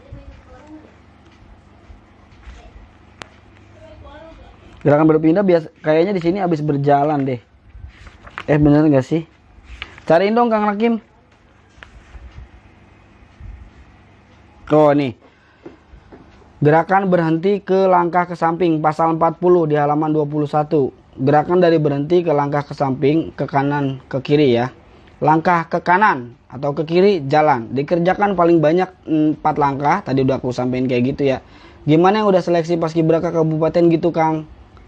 Gerakan berpindah biasa kayaknya di sini habis berjalan deh. Bener nggak sih? Cariin dong Kang Rakim. Oh nih. Gerakan berhenti ke langkah ke samping, pasal 40 di halaman 21. Gerakan dari berhenti ke langkah ke samping, ke kanan, ke kiri ya. Langkah ke kanan atau ke kiri jalan. Dikerjakan paling banyak 4 langkah. Tadi udah aku sampein kayak gitu ya. Gimana yang udah seleksi paskibraka kabupaten gitu Kang?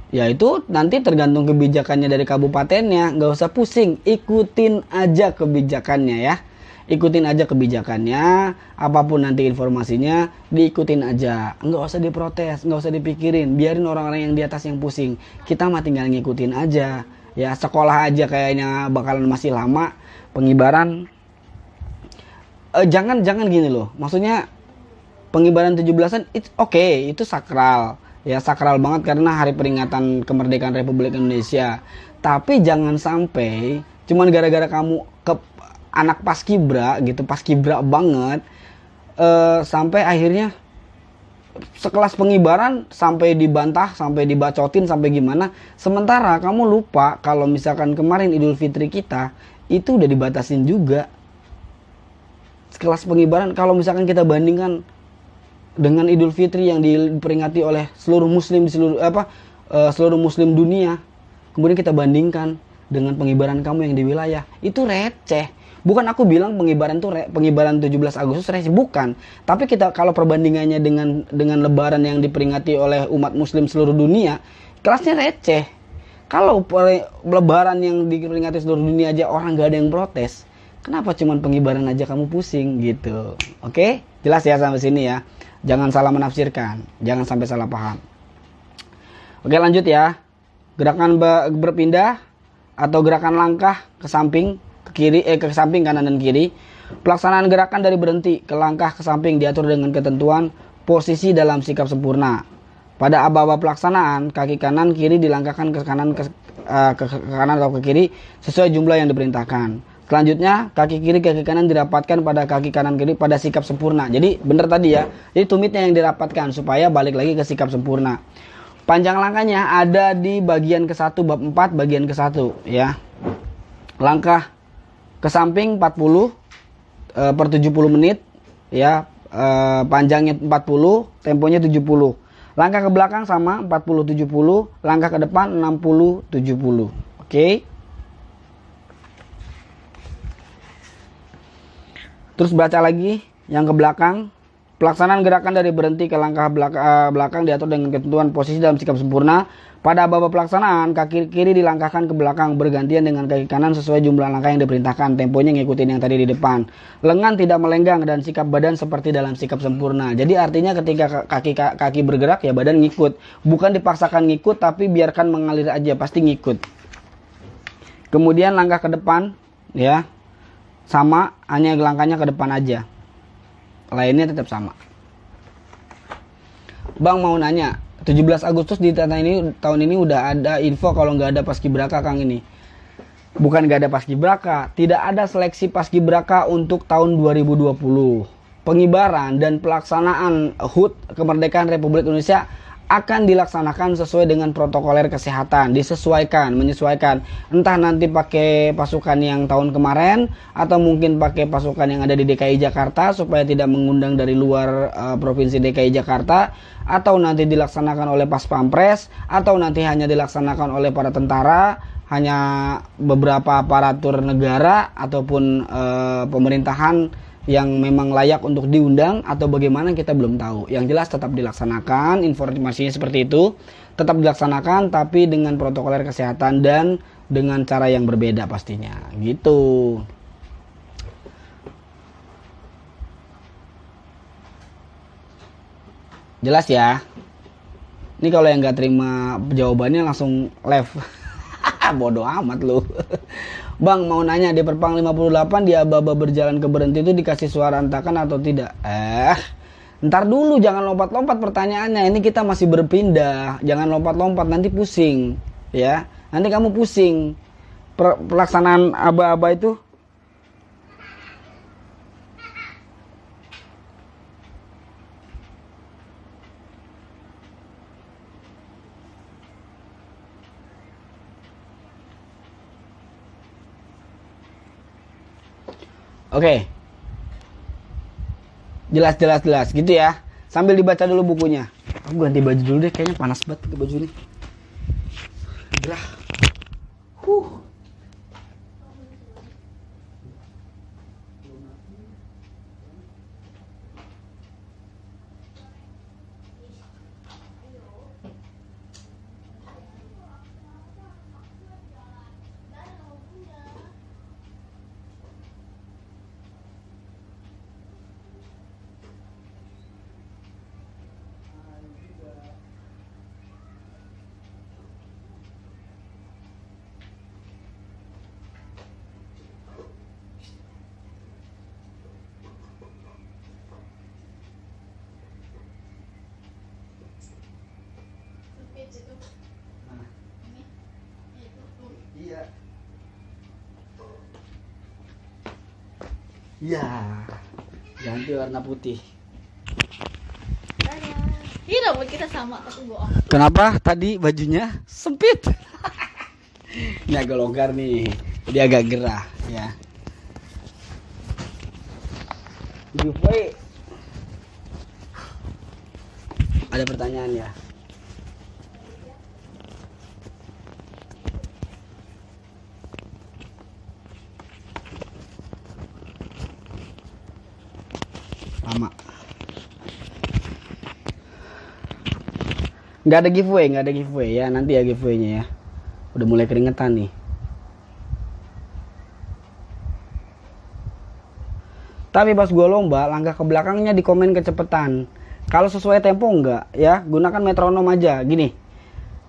Ya itu nanti tergantung kebijakannya dari kabupatennya. Nggak usah pusing, ikutin aja kebijakannya ya. Ikutin aja kebijakannya, apapun nanti informasinya, diikutin aja. Nggak usah diprotes, nggak usah dipikirin, biarin orang-orang yang di atas yang pusing. Kita mah tinggal ngikutin aja. Ya sekolah aja kayaknya bakalan masih lama. Pengibaran, jangan gini loh. Maksudnya pengibaran 17-an, it's okay, itu sakral. Ya sakral banget karena hari peringatan kemerdekaan Republik Indonesia. Tapi jangan sampai cuman gara-gara kamu anak paskibra gitu, paskibra banget, sampai akhirnya sekelas pengibaran sampai dibantah, sampai dibacotin, sampai gimana. Sementara kamu lupa kalau misalkan kemarin Idul Fitri kita itu udah dibatasin juga. Sekelas pengibaran kalau misalkan kita bandingkan dengan Idul Fitri yang diperingati oleh seluruh muslim di seluruh muslim dunia, kemudian kita bandingkan dengan pengibaran kamu yang di wilayah, itu receh. Bukan aku bilang pengibaran 17 Agustus receh, bukan. Tapi kita kalau perbandingannya dengan lebaran yang diperingati oleh umat muslim seluruh dunia, kelasnya receh. Kalau lebaran yang diperingati seluruh dunia aja orang gak ada yang protes, kenapa cuman pengibaran aja kamu pusing gitu? Oke? Jelas ya sampai sini ya. Jangan salah menafsirkan, jangan sampai salah paham. Oke, lanjut ya. Gerakan berpindah atau gerakan langkah ke samping, ke kiri, ke samping kanan dan kiri. Pelaksanaan gerakan dari berhenti ke langkah ke samping diatur dengan ketentuan posisi dalam sikap sempurna. Pada aba-aba pelaksanaan, kaki kanan kiri dilangkahkan ke kanan atau ke kiri sesuai jumlah yang diperintahkan. Selanjutnya, kaki kiri kaki kanan dirapatkan pada kaki kanan kiri pada sikap sempurna. Jadi benar tadi ya. Jadi tumitnya yang dirapatkan supaya balik lagi ke sikap sempurna. Panjang langkahnya ada di bagian ke-1 bab 4 bagian ke-1 ya. Langkah ke samping 40 per 70 menit ya. Panjangnya 40, temponya 70. Langkah ke belakang sama 40 70, langkah ke depan 60 70. Oke. Terus baca lagi yang ke belakang. Pelaksanaan gerakan dari berhenti ke langkah belakang diatur dengan ketentuan posisi dalam sikap sempurna. Pada bab pelaksanaan, kaki kiri dilangkahkan ke belakang bergantian dengan kaki kanan sesuai jumlah langkah yang diperintahkan. Temponya ngikutin yang tadi di depan. Lengan tidak melenggang dan sikap badan seperti dalam sikap sempurna. Jadi artinya ketika kaki bergerak ya badan ngikut. Bukan dipaksakan ngikut tapi biarkan mengalir aja, pasti ngikut. Kemudian langkah ke depan ya. Sama, hanya langkahnya ke depan aja. Lainnya tetap sama. Bang mau nanya, 17 Agustus di tahun ini udah ada info kalau nggak ada paskibraka Kang ini. Bukan nggak ada paskibraka, tidak ada seleksi paskibraka untuk tahun 2020. Pengibaran dan pelaksanaan HUT kemerdekaan Republik Indonesia akan dilaksanakan sesuai dengan protokoler kesehatan, menyesuaikan. Entah nanti pakai pasukan yang tahun kemarin atau mungkin pakai pasukan yang ada di DKI Jakarta supaya tidak mengundang dari luar provinsi DKI Jakarta, atau nanti dilaksanakan oleh Pas Pampres, atau nanti hanya dilaksanakan oleh para tentara, hanya beberapa aparatur negara ataupun pemerintahan yang memang layak untuk diundang atau bagaimana kita belum tahu. Yang jelas tetap dilaksanakan, informasinya seperti itu, tetap dilaksanakan tapi dengan protokoler kesehatan dan dengan cara yang berbeda pastinya. Gitu. Jelas ya? Ini kalau yang nggak terima jawabannya langsung left. Bodoh amat lu. Bang, mau nanya di Perpang 58 di aba-aba berjalan ke berhenti itu dikasih suara entakan atau tidak? Ntar dulu, jangan lompat-lompat pertanyaannya. Ini kita masih berpindah. Jangan lompat-lompat, nanti pusing. Ya, nanti kamu pusing. Pelaksanaan aba-aba itu. Oke. Jelas gitu ya. Sambil dibaca dulu bukunya. Aku ganti baju dulu deh, kayaknya panas banget ke baju ini. Gerah. Iya. Ya, ganti warna putih. Ini rambut kita sama, tapi bohong. Kenapa tadi bajunya sempit? Ini agak longgar nih, jadi agak gerah ya. Giveaway. Ada pertanyaan ya? Lama. Nggak ada giveaway ya, nanti ya giveaway-nya ya. Udah mulai keringetan nih. Tapi pas gue lomba, langkah ke belakangnya di komen kecepatan. Kalau sesuai tempo enggak ya, gunakan metronom aja. Gini,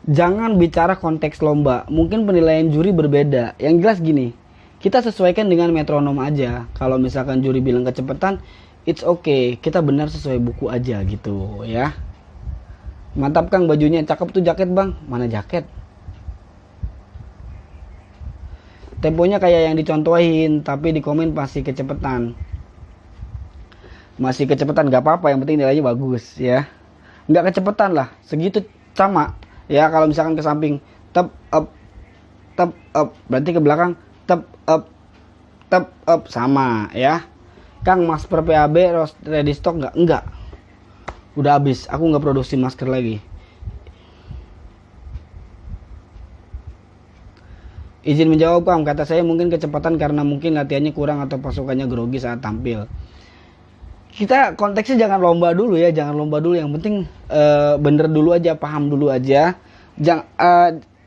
jangan bicara konteks lomba, mungkin penilaian juri berbeda. Yang jelas gini, kita sesuaikan dengan metronom aja. Kalau misalkan juri bilang kecepatan, it's okay, kita benar sesuai buku aja gitu ya. Mantap Kang, bajunya cakep tuh, jaket Bang. Mana jaket? Temponya kayak yang dicontohin, tapi di komen pasti kecepatan. Masih kecepatan gak apa-apa, yang penting nilainya bagus ya. Nggak kecepatan lah, segitu sama ya. Kalau misalkan ke samping tep up, berarti ke belakang tep up sama ya. Kang, masker PAB ready stock nggak? Enggak, udah habis. Aku nggak produksi masker lagi. Izin menjawab Kang, kata saya mungkin kecepatan karena mungkin latihannya kurang atau pasukannya grogi saat tampil. Kita konteksnya jangan lomba dulu ya, jangan lomba dulu. Yang penting bener dulu aja, paham dulu aja.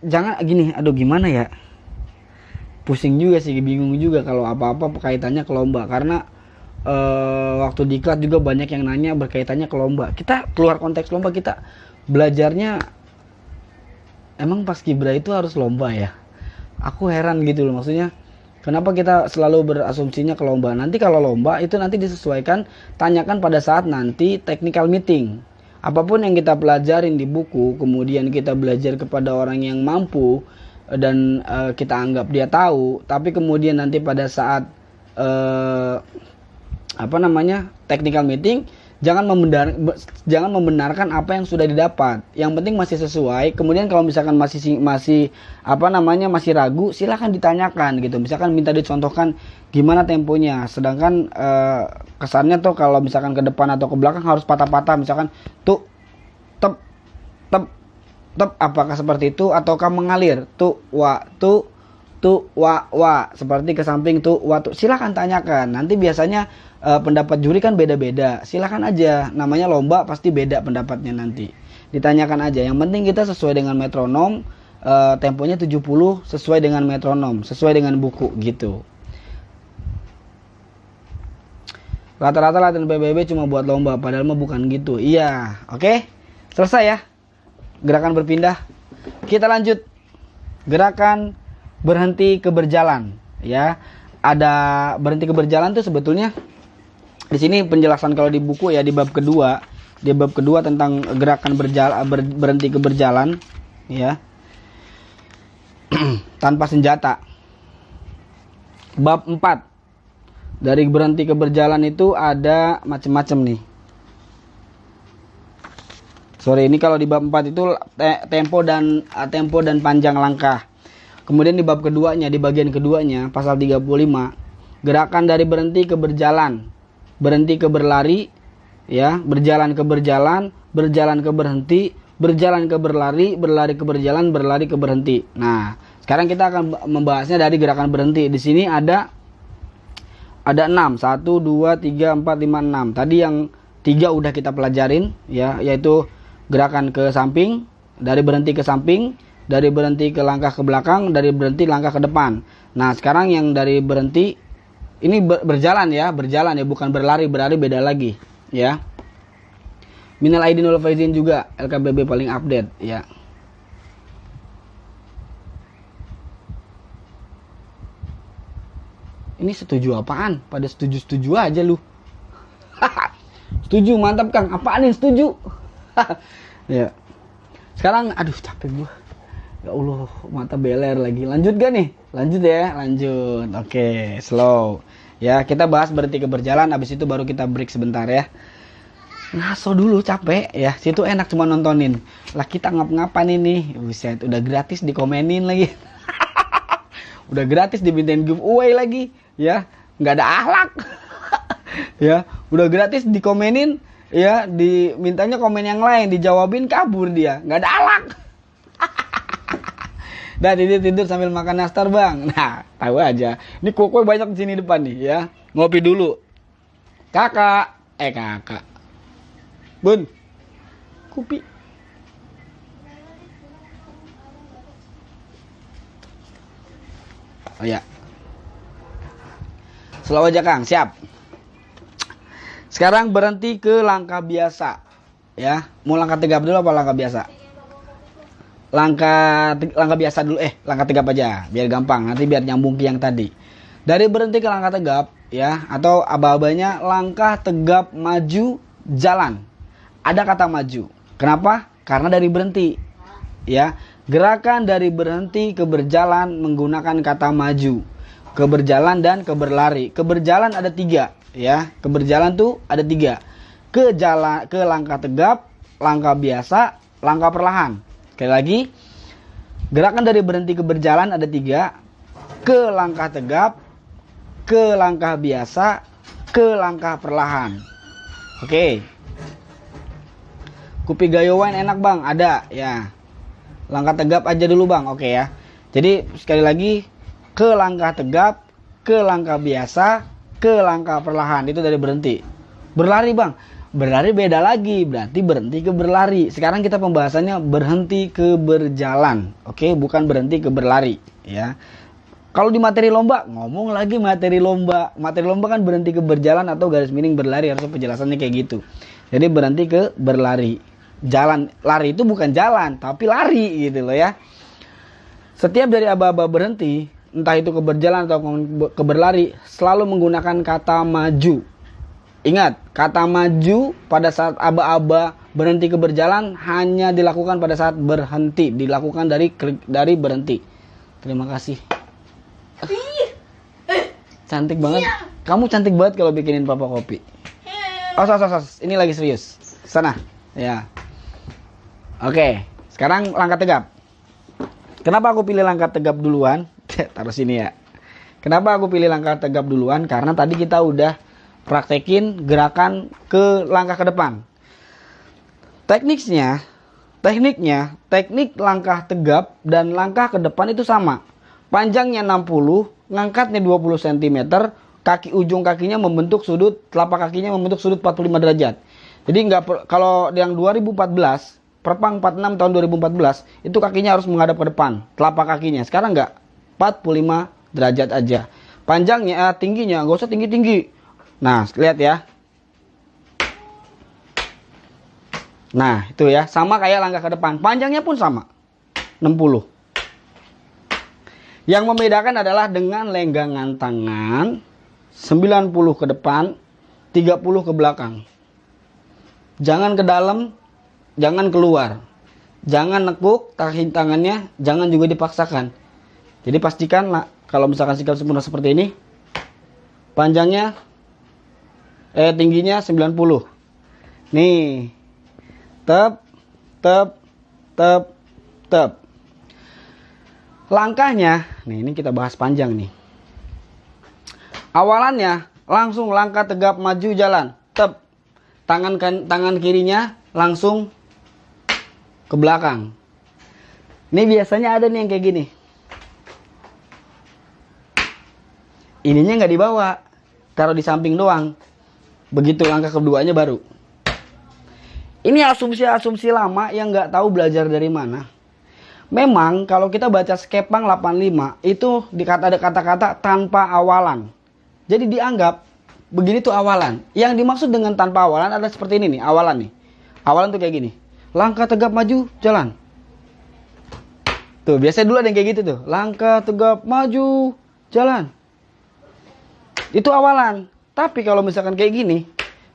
Jangan gini, aduh gimana ya? Pusing juga sih, bingung juga kalau apa-apa kaitannya ke lomba. Karena waktu di kelas juga banyak yang nanya berkaitannya ke lomba. Kita keluar konteks lomba, kita belajarnya emang pas kibra itu harus lomba ya. Aku heran gitu loh, maksudnya kenapa kita selalu berasumsinya ke lomba. Nanti kalau lomba itu nanti disesuaikan, tanyakan pada saat nanti technical meeting. Apapun yang kita pelajarin di buku, kemudian kita belajar kepada orang yang mampu dan kita anggap dia tahu, tapi kemudian nanti pada saat technical meeting, jangan membenarkan apa yang sudah didapat. Yang penting masih sesuai. Kemudian kalau misalkan masih ragu, silahkan ditanyakan gitu. Misalkan minta dicontohkan gimana temponya. Sedangkan kesannya tuh kalau misalkan ke depan atau ke belakang harus patah-patah. Misalkan tuh tep, apakah seperti itu ataukah mengalir? Tuh wa tuh tu, wa. Seperti ke samping tu, wa, tu. Silahkan tanyakan. Nanti biasanya pendapat juri kan beda-beda. Silahkan aja. Namanya lomba pasti beda pendapatnya nanti. Ditanyakan aja. Yang penting kita sesuai dengan metronom. Temponya 70 sesuai dengan metronom. Sesuai dengan buku gitu. Rata-rata latihan PBB cuma buat lomba. Padahal mah bukan gitu. Iya. Oke. Selesai ya. Gerakan berpindah. Kita lanjut. Gerakan berhenti ke berjalan, ya. Ada berhenti ke berjalan tuh sebetulnya di sini penjelasan kalau di buku ya di bab kedua tentang gerakan berhenti ke berjalan, ya. Tanpa senjata. Bab 4 dari berhenti ke berjalan itu ada macam-macam nih. Sorry, ini kalau di bab 4 itu tempo dan panjang langkah. Kemudian di bab keduanya, di bagian keduanya, pasal 35, gerakan dari berhenti ke berjalan, berhenti ke berlari, ya, berjalan ke berjalan, berjalan ke berhenti, berjalan ke berlari, berlari ke berjalan, berlari ke berhenti. Nah, sekarang kita akan membahasnya dari gerakan berhenti. Di sini ada 6, 1, 2, 3, 4, 5, 6. Tadi yang 3 udah kita pelajarin, ya, yaitu gerakan ke samping, dari berhenti ke samping, dari berhenti ke langkah ke belakang, dari berhenti langkah ke depan. Nah, sekarang yang dari berhenti ini berjalan ya, bukan berlari beda lagi, ya. Minal aidin wal faizin juga LKBB paling update, ya. Ini setuju apaan? Pada setuju aja lu. Setuju, mantap Kang. Apaan yang setuju? Ya. Sekarang aduh capek gua. Ya Allah, mata beler lagi. Lanjut gak nih? Lanjut ya, lanjut. Oke, slow. Ya, kita bahas berhenti ke berjalan, habis itu baru kita break sebentar ya. Ngaso dulu capek ya. Situ enak cuma nontonin. Lah kita ngap-ngapan ini. Buset, udah gratis dikomenin lagi. Udah gratis dimintain giveaway lagi, ya. Nggak ada akhlak. Ya, udah gratis dikomenin, ya, dimintanya komen yang lain, dijawabin kabur dia. Nggak ada akhlak. Dah tidur sambil makan nastar bang. Nah, tahu aja. Ini kue banyak di sini depan nih ya. Ngopi dulu. Kakak. Bun. Kopi. Oh ya. Slow aja Kang, siap. Sekarang berhenti ke langkah biasa. Ya, mau langkah tegap dulu apa langkah biasa? Langkah biasa dulu, langkah tegap aja biar gampang, nanti biar nyambung ke yang tadi. Dari berhenti ke langkah tegap ya, atau aba-abanya langkah tegap maju jalan. Ada kata maju. Kenapa? Karena dari berhenti. Ya, gerakan dari berhenti ke berjalan menggunakan kata maju. Ke berjalan dan ke berlari. Ke berjalan ada 3 ya. Ke berjalan tuh ada 3. Ke langkah tegap, langkah biasa, langkah perlahan. Sekali lagi, gerakan dari berhenti ke berjalan ada 3. Ke langkah tegap, ke langkah biasa, ke langkah perlahan. Oke. Kopi gayowan enak bang, ada ya. Langkah tegap aja dulu bang, oke ya. Jadi sekali lagi, ke langkah tegap, ke langkah biasa, ke langkah perlahan. Itu dari berhenti. Berlari bang, berlari beda lagi, berarti berhenti ke berlari. Sekarang kita pembahasannya berhenti ke berjalan, oke, bukan berhenti ke berlari, ya. Kalau di materi lomba, ngomong lagi materi lomba. Materi lomba kan berhenti ke berjalan atau garis miring berlari, harusnya penjelasannya kayak gitu. Jadi berhenti ke berlari. Jalan, lari itu bukan jalan, tapi lari gitu loh ya. Setiap dari aba-aba berhenti, entah itu ke berjalan atau ke berlari, selalu menggunakan kata maju. Ingat, kata maju pada saat aba-aba berhenti ke berjalan hanya dilakukan pada saat berhenti, dilakukan dari berhenti. Terima kasih. Cantik banget. Kamu cantik banget kalau bikinin papa kopi. Ini lagi serius. Sana. Ya. Oke, sekarang langkah tegap. Kenapa aku pilih langkah tegap duluan? Taruh sini ya. Kenapa aku pilih langkah tegap duluan? Karena tadi kita udah praktekin gerakan ke langkah ke depan. Teknik langkah tegap dan langkah ke depan itu sama. Panjangnya 60, ngangkatnya 20 cm, ujung kakinya membentuk sudut, telapak kakinya membentuk sudut 45 derajat. Jadi kalau yang 2014, Perpang 46 tahun 2014, itu kakinya harus menghadap ke depan, telapak kakinya. Sekarang enggak, 45 derajat aja. Panjangnya, tingginya, nggak usah tinggi-tinggi. Nah, lihat ya. Nah, itu ya, sama kayak langkah ke depan. Panjangnya pun sama, 60. Yang membedakan adalah dengan lenggangan tangan, 90 ke depan, 30 ke belakang. Jangan ke dalam, jangan keluar. Jangan nekuk tangannya, jangan juga dipaksakan. Jadi pastikan kalau misalkan sikap sempurna seperti ini, panjangnya, tingginya 90. Nih. Tep. Langkahnya, nih ini kita bahas panjang nih. Awalannya langsung langkah tegap maju jalan. Tep. Tangan kirinya langsung ke belakang. Ini biasanya ada nih yang kayak gini. Ininya nggak dibawa, taruh di samping doang. Begitu langkah keduanya baru. Ini asumsi-asumsi lama yang nggak tahu belajar dari mana. Memang kalau kita baca Skepang 85 itu ada kata-kata tanpa awalan. Jadi dianggap begini tuh awalan. Yang dimaksud dengan tanpa awalan adalah seperti ini nih, awalan nih. Awalan tuh kayak gini. Langkah tegap maju, jalan. Tuh, biasanya dulu ada yang kayak gitu tuh. Langkah tegap maju, jalan. Itu awalan. Tapi kalau misalkan kayak gini,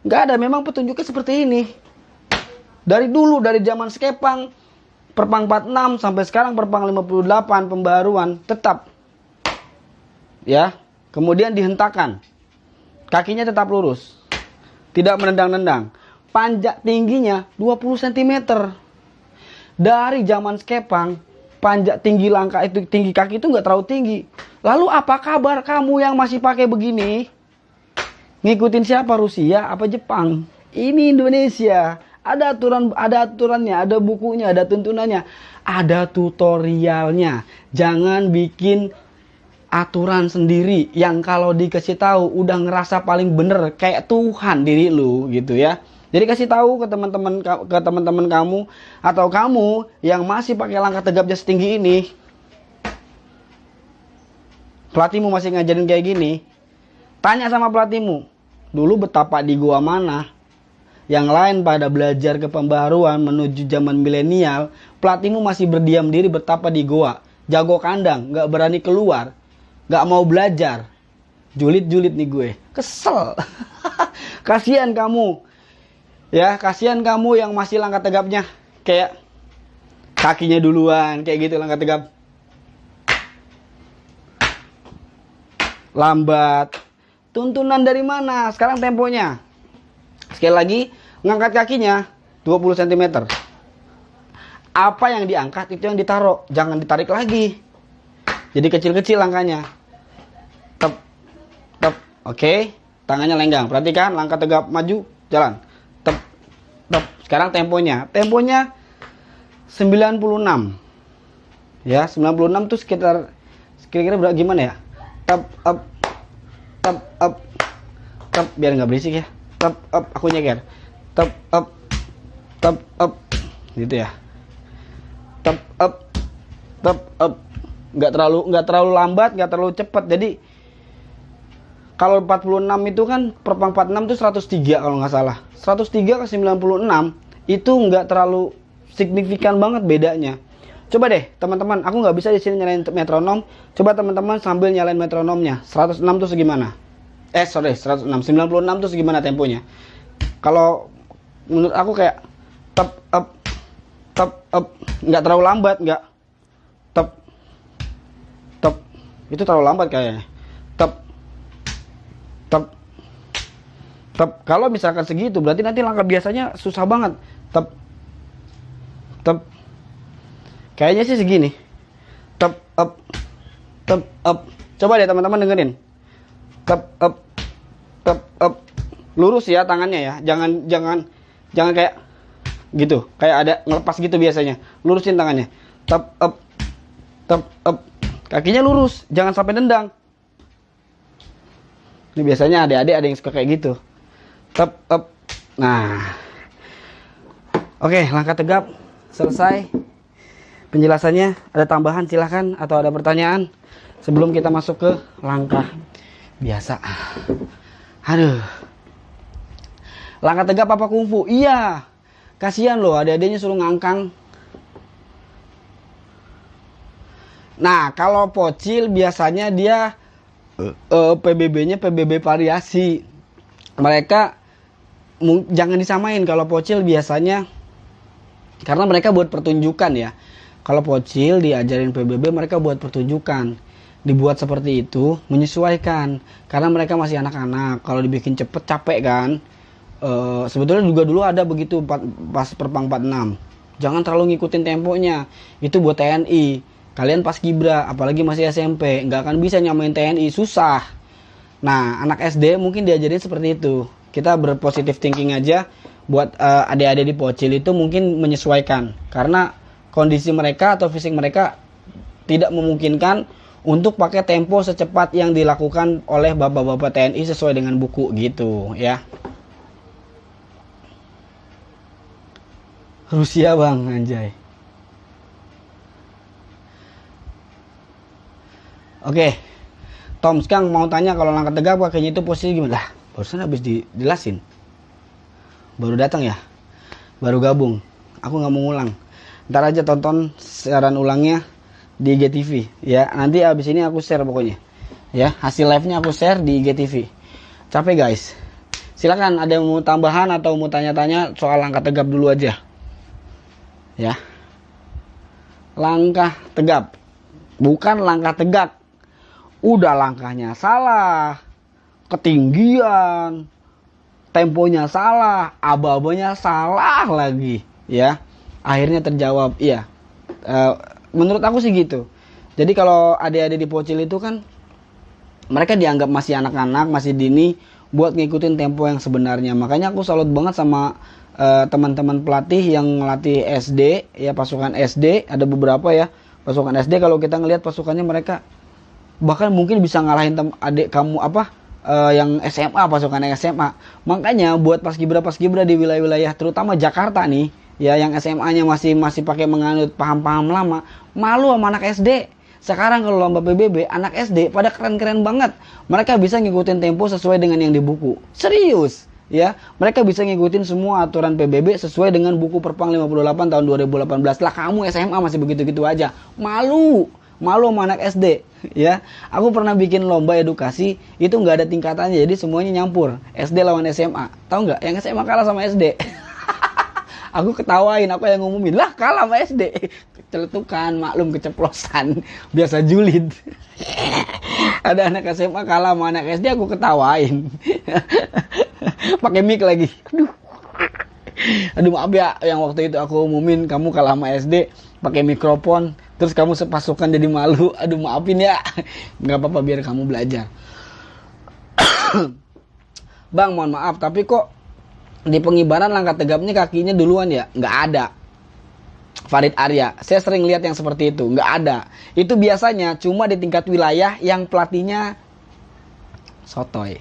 nggak ada, memang petunjuknya seperti ini. Dari dulu, dari zaman Skepang, Perpang 46 sampai sekarang Perpang 58 pembaruan tetap. Ya, kemudian dihentakkan. Kakinya tetap lurus. Tidak menendang-nendang. Panjang tingginya 20 cm. Dari zaman Skepang, tinggi kaki itu nggak terlalu tinggi. Lalu apa kabar kamu yang masih pakai begini? Ngikutin siapa? Rusia apa Jepang? Ini Indonesia. Ada aturannya, ada bukunya, ada tuntunannya, ada tutorialnya. Jangan bikin aturan sendiri yang kalau dikasih tahu udah ngerasa paling bener kayak Tuhan diri lu gitu ya. Jadi kasih tahu ke teman-teman kamu atau kamu yang masih pakai langkah tegapnya setinggi ini. Pelatihmu masih ngajarin kayak gini. Tanya sama pelatihmu, dulu betapa di gua mana? Yang lain pada belajar ke pembaruan menuju zaman milenial, pelatihmu masih berdiam diri betapa di goa. Jago kandang, gak berani keluar, gak mau belajar. Julid-julid nih gue, kesel. Kasihan kamu. Ya, kasihan kamu yang masih langkah tegapnya kayak kakinya duluan, kayak gitu langkah tegap. Lambat. Tuntunan dari mana? Sekarang temponya. Sekali lagi, ngangkat kakinya 20 cm. Apa yang diangkat itu yang ditaruh, jangan ditarik lagi. Jadi kecil-kecil langkahnya. Tep. Oke, tangannya lenggang. Perhatikan, langkah tegap maju, jalan. Tep. Sekarang temponya 96. Ya, 96 tuh sekitar kira-kira berapa gimana ya? Tep, biar nggak berisik ya. Aku nyeker. Tep gitu ya. Tep nggak terlalu lambat, nggak terlalu cepat. Jadi kalau 46 itu kan Perpang 46 itu 103 kalau nggak salah. 103 ke 96 itu nggak terlalu signifikan banget bedanya. Coba deh teman-teman, aku nggak bisa di sini nyalain metronom. Coba teman-teman sambil nyalain metronomnya. 106 tuh segimana? 106. 96 tuh segimana temponya? Kalau menurut aku kayak tep nggak terlalu lambat, nggak tep itu terlalu lambat kayaknya. Tep. Kalau misalkan segitu berarti nanti langkah biasanya susah banget. Tep. Kayaknya sih segini. Tep. Coba deh teman-teman dengerin. Tep. Lurus ya tangannya ya. Jangan kayak gitu. Kayak ada ngelepas gitu biasanya. Lurusin tangannya. Tep. Kakinya lurus, jangan sampai nendang. Ini biasanya adik-adik ada yang suka kayak gitu. Tep, tep. Nah. Oke, langkah tegap selesai. Penjelasannya, ada tambahan silahkan atau ada pertanyaan sebelum kita masuk ke langkah biasa. Aduh. Langkah tegap apa kungfu? Iya. Kasihan loh, adik-adiknya suruh ngangkang. Nah, kalau pocil biasanya dia PBB-nya PBB variasi. Mereka jangan disamain. Kalau pocil biasanya karena mereka buat pertunjukan ya. Kalau pocil diajarin PBB, mereka buat pertunjukan. Dibuat seperti itu menyesuaikan karena mereka masih anak-anak. Kalau dibikin cepet capek kan. Sebetulnya juga dulu ada begitu pas Perpang 46. Jangan terlalu ngikutin temponya. Itu buat TNI. Kalian pas Kibra, apalagi masih SMP, nggak akan bisa nyamain TNI, susah. Nah, anak SD mungkin diajarin seperti itu. Kita berpositif thinking aja. Buat adik-adik di pocil itu mungkin menyesuaikan. Karena kondisi mereka atau fisik mereka tidak memungkinkan untuk pakai tempo secepat yang dilakukan oleh bapak-bapak TNI sesuai dengan buku gitu ya. Rusia bang, anjay. Oke, Tom sekarang mau tanya kalau langkah tegap kayaknya itu posisi gimana? Lah, barusan habis dijelasin. Baru datang ya? Baru gabung. Aku nggak mau ngulang. Ntar aja tonton siaran ulangnya di IGTV. Ya, nanti abis ini aku share pokoknya. Ya, hasil live-nya aku share di IGTV. Capek guys. Silakan ada yang mau tambahan atau mau tanya-tanya soal langkah tegap dulu aja. Ya. Langkah tegap. Bukan langkah tegak. Udah langkahnya salah, ketinggian, temponya salah, aba-abanya salah lagi, ya. Akhirnya terjawab, iya. Menurut aku sih gitu. Jadi kalau adik-adik di pocil itu kan mereka dianggap masih anak-anak, masih dini buat ngikutin tempo yang sebenarnya. Makanya aku salut banget sama teman-teman pelatih yang ngelatih SD, ya pasukan SD, ada beberapa ya. Pasukan SD kalau kita ngelihat pasukannya mereka bahkan mungkin bisa ngalahin adik kamu yang SMA, pasukan yang SMA. Makanya buat paskibra di wilayah-wilayah terutama Jakarta nih, ya yang SMA-nya masih pakai menganut paham-paham lama, malu sama anak SD. Sekarang kalau lomba PBB, anak SD pada keren-keren banget. Mereka bisa ngikutin tempo sesuai dengan yang di buku. Serius, ya. Mereka bisa ngikutin semua aturan PBB sesuai dengan buku Perpang 58 tahun 2018. Lah kamu SMA masih begitu-gitu aja. Malu sama anak SD, ya. Aku pernah bikin lomba edukasi, itu nggak ada tingkatannya, jadi semuanya nyampur. SD lawan SMA, tahu nggak? Yang SMA kalah sama SD. Aku ketawain, aku yang ngumumin, lah kalah sama SD. Celetukan, maklum keceplosan, biasa julid. Ada anak SMA kalah sama anak SD, aku ketawain. Pakai mic lagi. Aduh maaf ya, yang waktu itu aku umumin kamu kalah sama SD, pakai mikrofon. Terus kamu sepasukan jadi malu. Aduh maafin ya. Gak apa-apa biar kamu belajar. Bang mohon maaf. Tapi kok di pengibaran langkah tegapnya kakinya duluan ya? Gak ada. Farid Arya. Saya sering lihat yang seperti itu. Gak ada. Itu biasanya cuma di tingkat wilayah yang pelatihnya sotoy.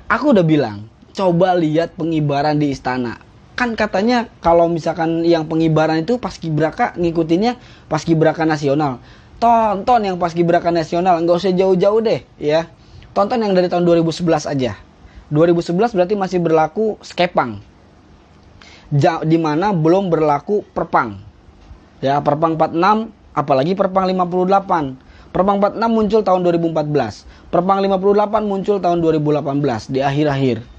Aku udah bilang. Coba lihat pengibaran di istana. Kan katanya kalau misalkan yang pengibaran itu paskibraka ngikutinnya paskibraka nasional. Tonton yang paskibraka nasional, nggak usah jauh-jauh deh ya. Tonton yang dari tahun 2011 aja. 2011 berarti masih berlaku skepang. Di mana belum berlaku perpang. Ya, perpang 46 apalagi perpang 58. Perpang 46 muncul tahun 2014. Perpang 58 muncul tahun 2018 di akhir-akhir.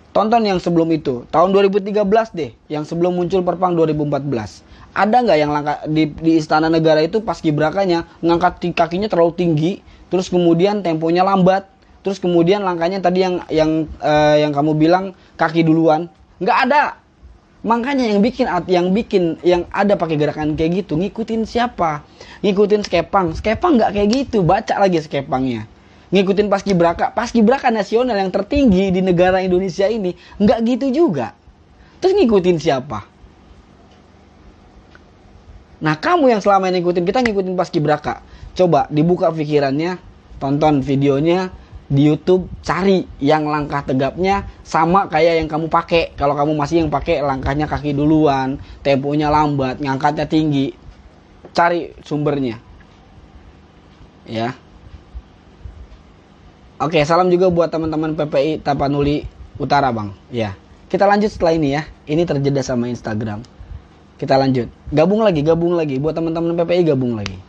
Tonton yang sebelum itu, tahun 2013 deh, yang sebelum muncul Perpang 2014. Ada nggak yang langkah di Istana Negara itu paskibrakanya ngangkat kakinya terlalu tinggi, terus kemudian temponya lambat, terus kemudian langkahnya tadi yang kamu bilang kaki duluan, nggak ada. Makanya yang ada pakai gerakan kayak gitu, ngikutin siapa? Ngikutin skepang. Skepang nggak kayak gitu, baca lagi skepangnya. Ngikutin paskibraka nasional yang tertinggi di negara Indonesia ini nggak gitu juga. Terus ngikutin siapa? Nah, kamu yang selama ini kita ngikutin Paskibraka. Coba dibuka pikirannya, tonton videonya di YouTube, cari yang langkah tegapnya sama kayak yang kamu pakai. Kalau kamu masih yang pakai langkahnya kaki duluan, temponya lambat, ngangkatnya tinggi, cari sumbernya. Ya. Oke, salam juga buat teman-teman PPI Tapanuli Utara, Bang. Ya. Kita lanjut setelah ini ya. Ini terjeda sama Instagram. Kita lanjut. Gabung lagi buat teman-teman PPI, gabung lagi.